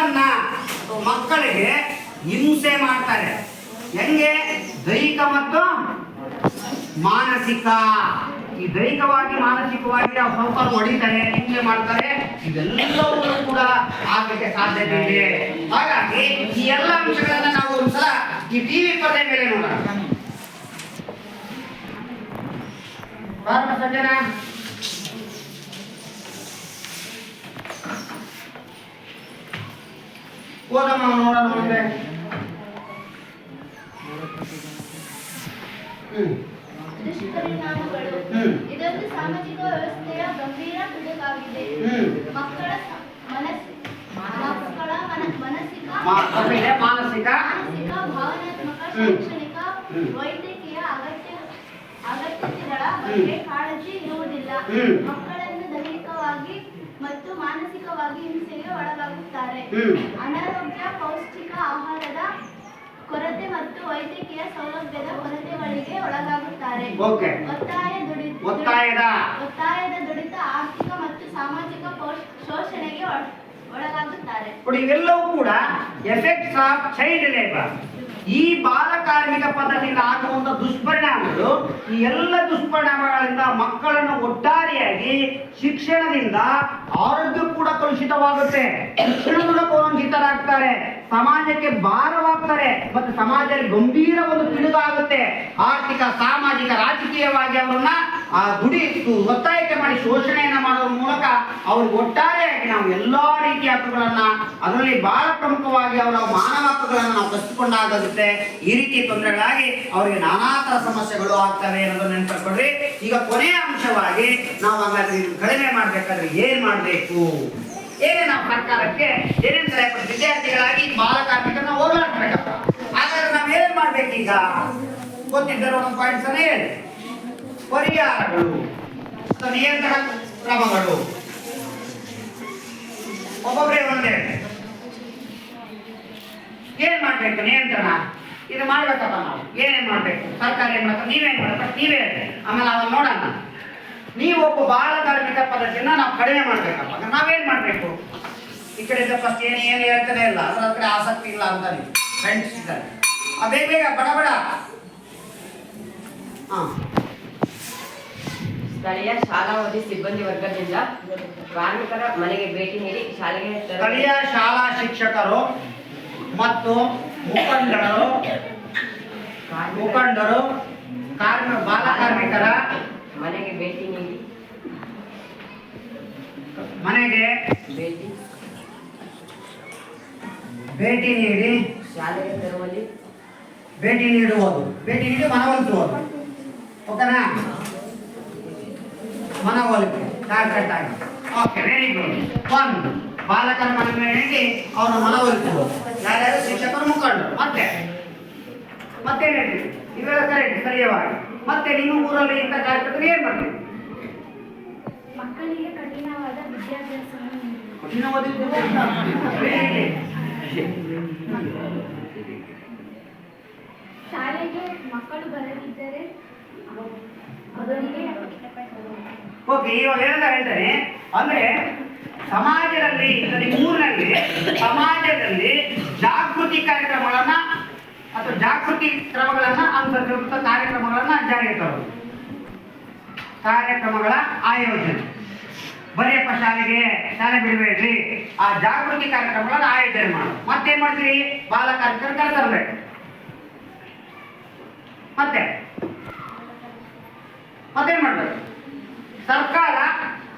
ಮಕ್ಕಳಿಗೆ ಹಿಂಸೆ ಮಾಡ್ತಾರೆ. ಹೆಂಗೆ? ದೈಹಿಕ ಮತ್ತು ಮಾನಸಿಕ. ಈ ದೈಹಿಕವಾಗಿ ಮಾನಸಿಕವಾಗಿ ಸ್ವಲ್ಪ ಹೊಡಿತಾರೆ, ಹಿಂಸೆ ಮಾಡ್ತಾರೆ. ಇವೆಲ್ಲವೂ ಕೂಡ ಆಗಲಿಕ್ಕೆ ಸಾಧ್ಯತೆ ಇದೆ. ಹಾಗಾಗಿ ಈ ಎಲ್ಲ ಅಂಶಗಳನ್ನ ನಾವು ಒಂದ್ಸಲ ಈ ಟಿವಿ ಪರದೆ ಮೇಲೆ ನೋಡೋಣ. ಕಾರಣ ಸಂಜನ ಓದಮ್ಮ ನೋಡೋಣ ಮುಂದೆ. ದುಷ್ಪರಿಣಾಮಗಳು. ಇದೊಂದು ಸಾಮಾಜಿಕ ವ್ಯವಸ್ಥೆಯ ಗಂಭೀರ ಪಿಡುಗಾಗಿದೆ. ಮಕ್ಕಳ ಮಾನಸಿಕ, ಭಾವನಾತ್ಮಕ, ಶೈಕ್ಷಣಿಕ, ವೈದ್ಯಕೀಯ ಅಗತ್ಯತೆಗಳ ಬಗ್ಗೆ ಕಾಳಜಿ ಇರುವುದಿಲ್ಲ. ಮಕ್ಕಳನ್ನು ದೈಹಿಕವಾಗಿ ಮತ್ತು ಮಾನಸಿಕವಾಗಿ ಹಿಂಸೆಗೆ ಒಳಗಾಗುತ್ತಾರೆ. ಅನಾರೋಗ್ಯ, ಪೌಷ್ಟಿಕ ಆಹಾರದ ಕೊರತೆ ಮತ್ತು ವೈದ್ಯಕೀಯ ಸೌಲಭ್ಯದ ಕೊರತೆಗಳಿಗೆ ಒಳಗಾಗುತ್ತಾರೆ. ಒತ್ತಾಯದ ದುಡಿತ, ಆರ್ಥಿಕ ಮತ್ತು ಸಾಮಾಜಿಕ ಶೋಷಣೆಗೆ ಒಳಗಾಗುತ್ತಾರೆ. ಇವೆಲ್ಲವೂ ಕೂಡ ಎಫೆಕ್ಟ್ಸ್ ಆಫ್ ಚೈಲ್ಡ್ ಲೇಬರ್. ಈ ಬಾಲ ಕಾರ್ಮಿಕ ಪದ್ಧತಿಯಿಂದ ಆಗುವಂತ ದುಷ್ಪರಿಣಾಮಗಳು, ಈ ಎಲ್ಲ ದುಷ್ಪರಿಣಾಮಗಳಿಂದ ಮಕ್ಕಳನ್ನು ಒಟ್ಟಾರೆಯಾಗಿ ಶಿಕ್ಷಣದಿಂದ ಆರೋಗ್ಯ ಕೂಡ ಕಲುಷಿತವಾಗುತ್ತೆ. ಶಿಕ್ಷಣದಿಂದ ವಂಚಿತರಾಗ್ತಾರೆ, ಸಮಾಜಕ್ಕೆ ಭಾರವಾಗ್ತಾರೆ ಮತ್ತು ಸಮಾಜದಲ್ಲಿ ಗಂಭೀರ ಒಂದು ಪಿಡುಗಾಗುತ್ತೆ. ಆರ್ಥಿಕ, ಸಾಮಾಜಿಕ, ರಾಜಕೀಯವಾಗಿ ಅವರನ್ನ ಒತ್ತಾಯಕ್ಕೆ ಮಾಡಿ ಶೋಷಣೆಯನ್ನ ಮಾಡೋದ್ರ ಮೂಲಕ ಅವ್ರಿಗೆ ಒಟ್ಟಾರೆಯಾಗಿ ನಾವು ಎಲ್ಲಾ ರೀತಿಯ ಹಕ್ಕುಗಳನ್ನ, ಅದರಲ್ಲಿ ಬಹಳ ಪ್ರಮುಖವಾಗಿ ಅವರ ಮಾನವ ಹಕ್ಕುಗಳನ್ನು ನಾವು ಕಸಿದುಕೊಂಡಾಗುತ್ತೆ. ಈ ರೀತಿ ತೊಂದರೆಗಳಾಗಿ ಅವರಿಗೆ ನಾನಾ ತರ ಸಮಸ್ಯೆಗಳು ಆಗ್ತವೆ ಅನ್ನೋದನ್ನ ನೆನಪಿಟ್ಕೊಡ್ರಿ. ಈಗ ಕೊನೆಯ ಅಂಶವಾಗಿ ನಾವು ಹಾಗಾದ್ರೆ ಕಡಿಮೆ ಮಾಡ್ಬೇಕಾದ್ರೆ ಏನ್ ಮಾಡ್ಬೇಕು, ಏನೇ ನಾವು ಸರ್ಕಾರಕ್ಕೆ ಏನೇನು ಸಲಹೆ ಕೊಡ್ತೀವಿ? ವಿದ್ಯಾರ್ಥಿಗಳಾಗಿ ಬಾಲ ಕಾರ್ಮಿಕರನ್ನ ಹೋರಾಡ್ಬೇಕಪ್ಪ. ಹಾಗಾದ್ರೆ ನಾವೇನ್ ಮಾಡ್ಬೇಕೀಗ? ಗೊತ್ತಿದ್ದರೆ ಒಂದು ಪಾಯಿಂಟ್ಸ್ ಅನ್ನ ಹೇಳಿ. ಪರಿಹಾರಗಳು, ನಿಯಂತ್ರಣ ಕ್ರಮಗಳು, ಒಬ್ಬೊಬ್ಬರೇ ಒಂದೇ ಏನ್ ಮಾಡ್ಬೇಕು? ನಿಯಂತ್ರಣ ಏನೇನು ಮಾಡಬೇಕು, ಸರ್ಕಾರ ಏನು ಮಾಡಬೇಕು, ನೀವೇನು ಮಾಡಬೇಕು, ನೀವೇ ಹೇಳಿ. ಆಮೇಲೆ ಅವನು ನೋಡೋಣ. ನೀವು ಒಬ್ಬ ಬಾಲ ಕಾರ್ಮಿಕ ಪದ್ಧತಿಯನ್ನು ನಾವು ಕಡಿಮೆ ಮಾಡಬೇಕಪ್ಪ, ನಾವೇನು ಮಾಡಬೇಕು? ಈ ಕಡೆಯಿಂದ ಫಸ್ಟ್ ಏನು ಹೇಳ್ತಾನೆ ಇಲ್ಲ, ಅದರ ಕಡೆ ಆಸಕ್ತಿ ಇಲ್ಲ ಅಂತ ನೀವು ಫ್ರೆಂಡ್ಸ್ ಇದ್ದಾರೆ. ಬೇಗ ಬೇಗ ಬಡ ಬಡ. ಹಾಂ, ಸ್ಥಳೀಯ ಶಾಲಾವಧಿ ಸಿಬ್ಬಂದಿ ವರ್ಗದಿಂದ ಕಾರ್ಮಿಕರ ಮನೆಗೆ ಭೇಟಿ ನೀಡಿ ಶಾಲೆಗೆ ಸ್ಥಳೀಯ ಶಾಲಾ ಶಿಕ್ಷಕರು ಮತ್ತು ಮುಖಂಡರು ಬಾಲ ಕಾರ್ಮಿಕರ ಮನೆಗೆ ಭೇಟಿ ನೀಡಿ ಮನೆಗೆ ಭೇಟಿ ನೀಡಿ ಶಾಲೆಗೆ ತರುವಲ್ಲಿ ಭೇಟಿ ನೀಡುವುದು, ಭೇಟಿ ನೀಡಿ ಮನವೊಲಿಸುವುದು. ಓಕೆನಾ? ಮನವೊಲಿಕೆ ಕರೆಕ್ಟ್ ಆಗಿ. Okay, very good. ಒಂದು ಬಾಲಕರ ಮನೆಗೆ ನೀಡಿ ಅವರ ಮನವೊಲಿಸುವುದು. ಯಾರ್ಯಾರು? ಶಿಕ್ಷಕರು, ಮುಖಂಡರು. ಮತ್ತೇನು ಹೇಳ್ತೀವಿ? ಇವೆಲ್ಲ ಕರೆಕ್ಟ್, ಸರಿಯವಾಗಿ. ಮತ್ತೆ ನಿಮ್ಮ ಊರಲ್ಲಿ ಇಂಥ ಕಾರ್ಯಕ್ರಮ ಏನು ಮಾಡ್ತೀವಿ? ಮಕ್ಕಳಿಗೆ ಕಠಿಣವಾದ ವಿದ್ಯಾಭ್ಯಾಸವನ್ನು ನೀಡುವುದು. ಕಠಿಣವಾದ ಶಾಲೆಗೆ ಮಕ್ಕಳು ಬರದಿದ್ದರೆ ಅವರಿಗೆ ಓಕೆ, ಇವಾಗ ಹೇಳ್ತಾನೆ ಅಂದ್ರೆ ಸಮಾಜದಲ್ಲಿ, ಊರಿನಲ್ಲಿ ಸಮಾಜದಲ್ಲಿ ಜಾಗೃತಿ ಕಾರ್ಯಕ್ರಮಗಳನ್ನ ಅಥವಾ ಜಾಗೃತಿ ಕ್ರಮಗಳನ್ನ ಅನುಸರಿಸುವಂತ ಕಾರ್ಯಕ್ರಮಗಳನ್ನ ಜಾರಿಗೆ ತರೋದು. ಕಾರ್ಯಕ್ರಮಗಳ ಆಯೋಜನೆ. ಬರೆಯಪ್ಪ ಶಾಲೆ ಬಿಡಬೇಡ್ರಿ, ಆ ಜಾಗೃತಿ ಕಾರ್ಯಕ್ರಮಗಳನ್ನ ಆಯೋಜನೆ ಮಾಡೋದು. ಮತ್ತೇನ್ ಮಾಡ್ತೀವಿ? ಬಾಲ ಕಾರ್ಮಿಕರು ಕರೆತರಬೇಕು. ಮತ್ತೇನ್ ಮಾಡ್ಬೇಕು? ಸರ್ಕಾರ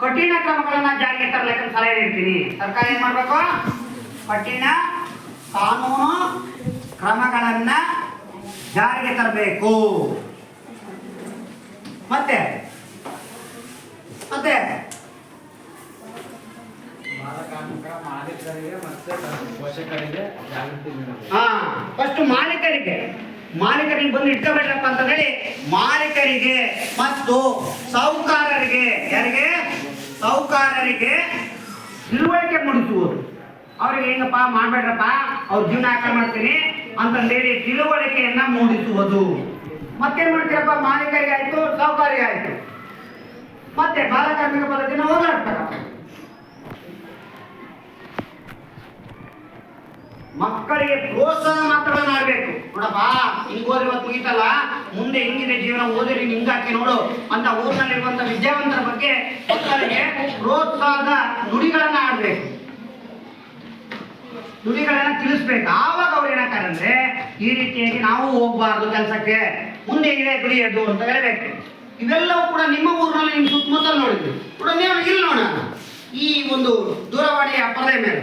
ಕಠಿಣ ಕ್ರಮಗಳನ್ನ ಜಾರಿಗೆ ತರಲಿಕ್ಕೆ ಸಲಹೆ ನೀಡ್ತೀನಿ. ಸರ್ಕಾರ ಏನ್ ಮಾಡ್ಬೇಕು? ಕಠಿಣ ಕಾನೂನು ಕ್ರಮಗಳನ್ನ ಜಾರಿಗೆ ತರಬೇಕು. ಮತ್ತೆ ಫಸ್ಟ್ ಮಾಲೀಕರಿಗೆ ಬಂದು ಇಟ್ಕೋಬೇಡ್ರಪ್ಪ ಅಂತ ಹೇಳಿ ಮಾಲೀಕರಿಗೆ ಮತ್ತು ಸಾಹುಕಾರರಿಗೆ, ಯಾರಿಗೆ? ಸಾಹುಕಾರರಿಗೆ ತಿಳುವಳಿಕೆ ಮೂಡಿಸುವುದು. ಅವ್ರಿಗೆ ಹೆಂಗಪ್ಪ ಮಾಡ್ಬೇಡ್ರಪ್ಪ, ಅವ್ರ ಜೀವನ ಹಾಕಿ ಮಾಡ್ತೀನಿ ಅಂತಂದೇಳಿ ತಿಳುವಳಿಕೆಯನ್ನ ಮೂಡಿಸುವುದು. ಮತ್ತೇನ್ ಮಾಡ್ತೀರಪ್ಪ? ಮಾಲೀಕರಿಗೆ ಆಯ್ತು, ಸಾಹುಕಾರಿಗೆ ಆಯ್ತು. ಮತ್ತೆ ಬಾಲ ಕಾರ್ಮಿಕ ಪದ್ಧತಿನ ಹೋಗ್ಲಾಡ್ಬೇಕಪ್ಪ. ಮಕ್ಕಳಿಗೆ ಪ್ರೋತ್ಸಾಹ ಮಾತ್ರಗಳನ್ನ ಆಡ್ಬೇಕು. ನೋಡಪ್ಪ, ಹಿಂಗ್ ಓದಿ ಇವತ್ತು ಮುಗಿತಲ್ಲ, ಮುಂದೆ ಹಿಂಗಿದೆ ಜೀವನ, ಓದಿರಿ ಹಿಂಗಾಕಿ ನೋಡು ಅಂತ ಊರಿನಲ್ಲಿರುವಂತ ವಿದ್ಯಾವಂತರ ಬಗ್ಗೆ ಮಕ್ಕಳಿಗೆ ಪ್ರೋತ್ಸಾಹದ ನುಡಿಗಳನ್ನ ಆಡ್ಬೇಕು, ನುಡಿಗಳನ್ನ ತಿಳಿಸ್ಬೇಕು. ಆವಾಗ ಅವ್ರು ಏನಾಗ್ತಾರಂದ್ರೆ ಈ ರೀತಿಯಾಗಿ ನಾವು ಹೋಗ್ಬಾರ್ದು ಕೆಲಸಕ್ಕೆ, ಮುಂದೆ ಇದೆ ದುಡಿಯೋದು ಅಂತ ಹೇಳ್ಬೇಕು. ಇವೆಲ್ಲವೂ ಕೂಡ ನಿಮ್ಮ ಊರಿನಲ್ಲಿ ನಿಮ್ಮ ಸುತ್ತಮುತ್ತಲು ನೋಡಿದ್ವಿ ಕೂಡ. ನೀವು ಇಲ್ಲಿ ನೋಡೋಣ, ಈ ಒಂದು ದೂರವಾಣಿಯ ಪರದೆ ಮೇಲೆ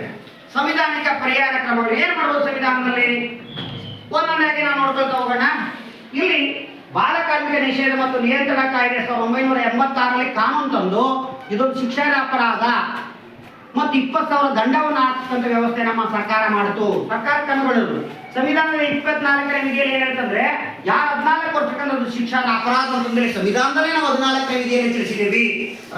ಸಂವಿಧಾನಿಕ ಪರಿಹಾರ ಕ್ರಮಗಳು ಏನ್ ಮಾಡ್ಬೋದು ಸಂವಿಧಾನದಲ್ಲಿ? ಒಂದೊಂದಾಗಿ ನಾವು ನೋಡ್ಕೊಳ್ತಾ ಹೋಗೋಣ. ಇಲ್ಲಿ ಬಾಲ ಕಾರ್ಮಿಕ ನಿಷೇಧ ಮತ್ತು ನಿಯಂತ್ರಣ ಕಾಯ್ದೆ 1986ರಲ್ಲಿ ಕಾನೂನು ತಂದು ಇದೊಂದು ಶಿಕ್ಷಣ ಅಪರಾಧ ಮತ್ತು 20,000 ದಂಡವನ್ನು ಹಾಕತಕ್ಕಂಥ ವ್ಯವಸ್ಥೆ ನಮ್ಮ ಸರ್ಕಾರ ಮಾಡಿತು. ಸರ್ಕಾರ ಕ್ರಮಗಳು ಸಂವಿಧಾನದ 24ನೇ ವಿಧಿಯಲ್ಲಿ ಏನ್ ಹೇಳ್ತಂದ್ರೆ, ಯಾರು 14 ವರ್ಷಕ್ಕಂದ್ರೆ ಶಿಕ್ಷಣ ಅಪರಾಧ ಅಂತಂದ್ರೆ ಸಂವಿಧಾನದಲ್ಲೇ ನಾವು 14ನೇ ವಿಧಿಯಲ್ಲಿ ತಿಳಿಸಿದ್ದೀವಿ.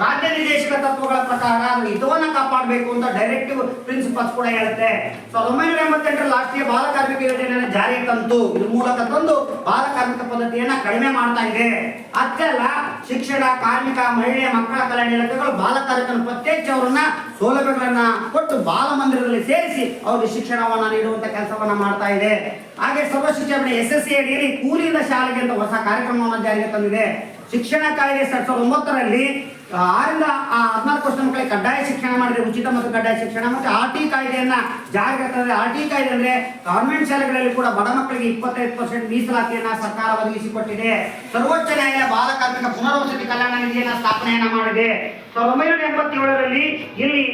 ರಾಜ್ಯ ನಿರ್ದೇಶಕ ತತ್ವಗಳ ಪ್ರಕಾರ ಹಿತವನ್ನ ಕಾಪಾಡಬೇಕು ಅಂತ ಡೈರೆಕ್ಟಿವ್ ಪ್ರಿನ್ಸಿಪಲ್ಸ್ ಕೂಡ ಹೇಳುತ್ತೆ. 1988 ರಾಷ್ಟ್ರೀಯ ಬಾಲ ಕಾರ್ಮಿಕ ಯೋಜನೆಯನ್ನು ಜಾರಿಗೆ ತಂತು. ಇದ್ರ ಮೂಲಕ ತಂದು ಬಾಲ ಕಾರ್ಮಿಕ ಪದ್ಧತಿಯನ್ನ ಕಡಿಮೆ ಮಾಡ್ತಾ ಇದೆ. ಅಷ್ಟೆಲ್ಲ ಶಿಕ್ಷಣ, ಕಾರ್ಮಿಕ, ಮಹಿಳೆ, ಮಕ್ಕಳ ಕಲ್ಯಾಣ ಇಲಾಖೆಗಳು ಬಾಲ ಕಾರ್ಮಿಕನ ಪ್ರತ್ಯೇಕಿಸಿ ಅವರನ್ನ ಸೌಲಭ್ಯಗಳನ್ನ ಕೊಟ್ಟು ಬಾಲ ಮಂದಿರದಲ್ಲಿ ಸೇರಿಸಿ ಅವರಿಗೆ ಶಿಕ್ಷಣವನ್ನ ನೀಡುವಂತ ಕೆಲಸವನ್ನ ಮಾಡ್ತಾ ಇದೆ. ಹಾಗೆ ಸರ್ವ ಶಿಕ್ಷಣ SSC ಅಡಿಯಲ್ಲಿ ಕೂಲಿಯಿಂದ ಶಾಲೆಗೆ ಅಂತ ಹೊಸ ಕಾರ್ಯಕ್ರಮವನ್ನು ಜಾರಿಗೆ ತಂದಿದೆ. ಶಿಕ್ಷಣ ಕಾಯ್ದೆ 2009ರಲ್ಲಿ 6ರಿಂದ 14 ವರ್ಷದ ಮಕ್ಕಳಿಗೆ ಕಡ್ಡಾಯ ಶಿಕ್ಷಣ ಮಾಡಿದೆ, ಉಚಿತ ಮತ್ತು ಕಡ್ಡಾಯ ಶಿಕ್ಷಣ. ಮತ್ತೆ RT ಕಾಯ್ದೆಯನ್ನ ಜಾರಿಗೆ ತಂದಿದೆ. RT ಕಾಯ್ದೆ ಅಂದ್ರೆ ಗವರ್ಮೆಂಟ್ ಶಾಲೆಗಳಲ್ಲಿ ಕೂಡ ಬಡ ಮಕ್ಕಳಿಗೆ 25% ಮೀಸಲಾತಿಯನ್ನ ಸರ್ಕಾರ ಒದಗಿಸಿಕೊಟ್ಟಿದೆ. ಸರ್ವೋಚ್ಚ ನ್ಯಾಯಾಲಯ ಬಾಲ ಕಾರ್ಮಿಕ ಪುನರ್ವಸತಿ ಕಲ್ಯಾಣ ನಿಧಿಯನ್ನ ಸ್ಥಾಪನೆಯನ್ನ ಮಾಡಿದೆ. 1987ರಲ್ಲಿ ಇಲ್ಲಿ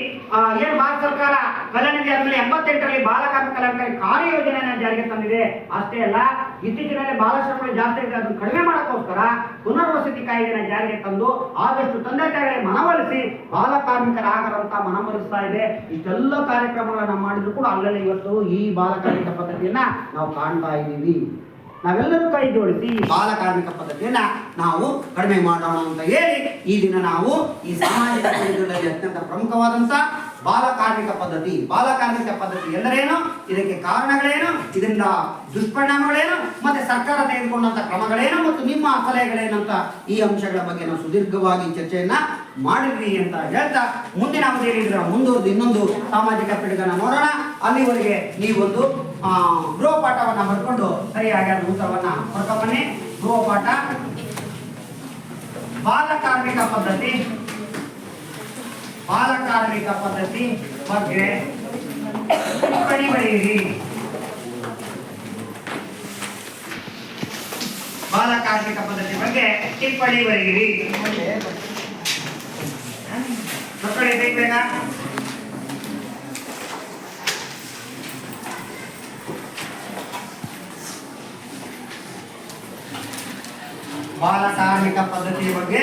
ಏನು ಭಾರತ ಸರ್ಕಾರ ಕಲ್ಯಾಣ ನಿಧಿ ಆದ್ಮೇಲೆ 88ರಲ್ಲಿ ಬಾಲ ಕಾರ್ಮಿಕ ಕಲ್ಯಾಣಕಾರಿ ಕಾರ್ಯ ಯೋಜನೆಯನ್ನ ಜಾರಿಗೆ ತಂದಿದೆ. ಅಷ್ಟೇ ಅಲ್ಲ, ಇತ್ತೀಚಿನಲ್ಲಿ ಬಾಲಶ್ರಮ ಜಾಸ್ತಿ ಇದೆ, ಅದನ್ನು ಕಡಿಮೆ ಮಾಡೋಕ್ಕೋಸ್ಕರ ಪುನರ್ವಸತಿ ಕಾಯ್ದೆನ ಜಾರಿಗೆ ತಂದು ಆದಷ್ಟು ತಂದೆ ತಾಯಿಗಳಿಗೆ ಮನವೊಲಿಸಿ ಬಾಲ ಕಾರ್ಮಿಕರಾಗರಂತ ಮನವೊಲಿಸ್ತಾ ಇದೆ. ಇಷ್ಟೆಲ್ಲ ಕಾರ್ಯಕ್ರಮಗಳನ್ನ ಮಾಡಿದ್ರು ಕೂಡ ಅಲ್ಲಲ್ಲಿ ಇವತ್ತು ಈ ಬಾಲ ಕಾರ್ಮಿಕ ಪದ್ಧತಿಯನ್ನ ನಾವು ಕಾಣ್ತಾ ಇದ್ದೀವಿ. ನಾವೆಲ್ಲರೂ ಕೈ ಜೋಡಿಸಿ ಈ ಬಾಲ ಕಾರ್ಮಿಕ ಪದ್ಧತಿಯನ್ನ ನಾವು ಕಡಿಮೆ ಮಾಡೋಣ ಅಂತ ಹೇಳಿ ಈ ದಿನ ನಾವು ಈ ಸಾಮಾಜಿಕ ಅತ್ಯಂತ ಪ್ರಮುಖವಾದಂತ ಬಾಲಕಾರ್ಮಿಕ ಪದ್ಧತಿ. ಬಾಲಕಾರ್ಮಿಕ ಪದ್ಧತಿ ಎಂದರೇನು, ಇದಕ್ಕೆ ಕಾರಣಗಳೇನು, ಇದರಿಂದ ದುಷ್ಪರಿಣಾಮಗಳೇನು, ಮತ್ತೆ ಸರ್ಕಾರ ತೆಗೆದುಕೊಂಡಂತ ಕ್ರಮಗಳೇನು ಮತ್ತು ನಿಮ್ಮ ಸಲಹೆಗಳೇನಂತ ಈ ಅಂಶಗಳ ಬಗ್ಗೆ ನಾವು ಸುದೀರ್ಘವಾಗಿ ಚರ್ಚೆಯನ್ನ ಮಾಡಿದ್ವಿ ಅಂತ ಹೇಳ್ತಾ ಮುಂದಿನ ಅವಧಿಯಲ್ಲಿ ಇದರ ಮುಂದುವರೆದು ಇನ್ನೊಂದು ಸಾಮಾಜಿಕ ಪಿಡುಗನ್ನ ನೋಡೋಣ. ಅಲ್ಲಿವರೆಗೆ ನೀವೊಂದು ಗೃಹಪಾಠವನ್ನ ಬರ್ಕೊಂಡು ಸರಿಯಾಗಿ ಅದರ ಉತ್ತರವನ್ನ ಹೊರಕೊಂಡ್ಬನ್ನಿ. ಗೃಹಪಾಠ ಬಾಲಕಾರ್ಮಿಕ ಪದ್ಧತಿ ಬಗ್ಗೆ ಟಿಪ್ಪಣಿ ಬರೆಯಿರಿ. ಬಾಲಕಾರ್ಮಿಕ ಪದ್ಧತಿ ಬಗ್ಗೆ ಟಿಪ್ಪಣಿ ಬರೆಯಿರಿ. ಮಕ್ಕಳಿಗೆ ಬೇಗ ಬಾಲಕಾರ್ಮಿಕ ಪದ್ಧತಿಯ ಬಗ್ಗೆ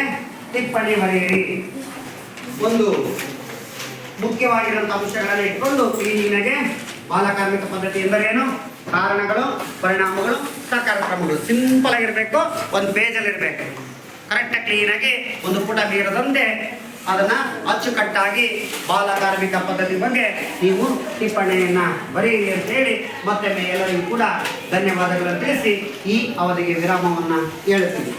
ಟಿಪ್ಪಣಿ ಬರೆಯಿರಿ. ಒಂದು ಮುಖ್ಯವಾಗಿರುವಂತಹ ಅಂಶಗಳನ್ನು ಇಟ್ಕೊಂಡು ನಿಮಗೆ ಬಾಲಕಾರ್ಮಿಕ ಪದ್ಧತಿ ಎಂದರೇನು, ಕಾರಣಗಳು, ಪರಿಣಾಮಗಳು, ಸರ್ಕಾರ ಕ್ರಮಗಳು ಸಿಂಪಲ್ ಆಗಿರಬೇಕು. ಒಂದು ಪೇಜಲ್ಲಿ ಇರಬೇಕು, ಕರೆಕ್ಟಾಗಿ ಕ್ಲೀನಾಗಿ ಒಂದು ಪುಟ ಬೀರದಂತೆ ಅದನ್ನ ಅಚ್ಚುಕಟ್ಟಾಗಿ ಬಾಲಕಾರ್ಮಿಕ ಪದ್ಧತಿ ಬಗ್ಗೆ ನೀವು ಟಿಪ್ಪಣಿಯನ್ನ ಬರೆಯಿರಿ ಅಂತ ಹೇಳಿ ಮತ್ತೊಮ್ಮೆ ಎಲ್ಲರಿಗೂ ಕೂಡ ಧನ್ಯವಾದಗಳನ್ನು ತಿಳಿಸಿ ಈ ಅವಧಿಗೆ ವಿರಾಮವನ್ನು ಹೇಳುತ್ತೀನಿ.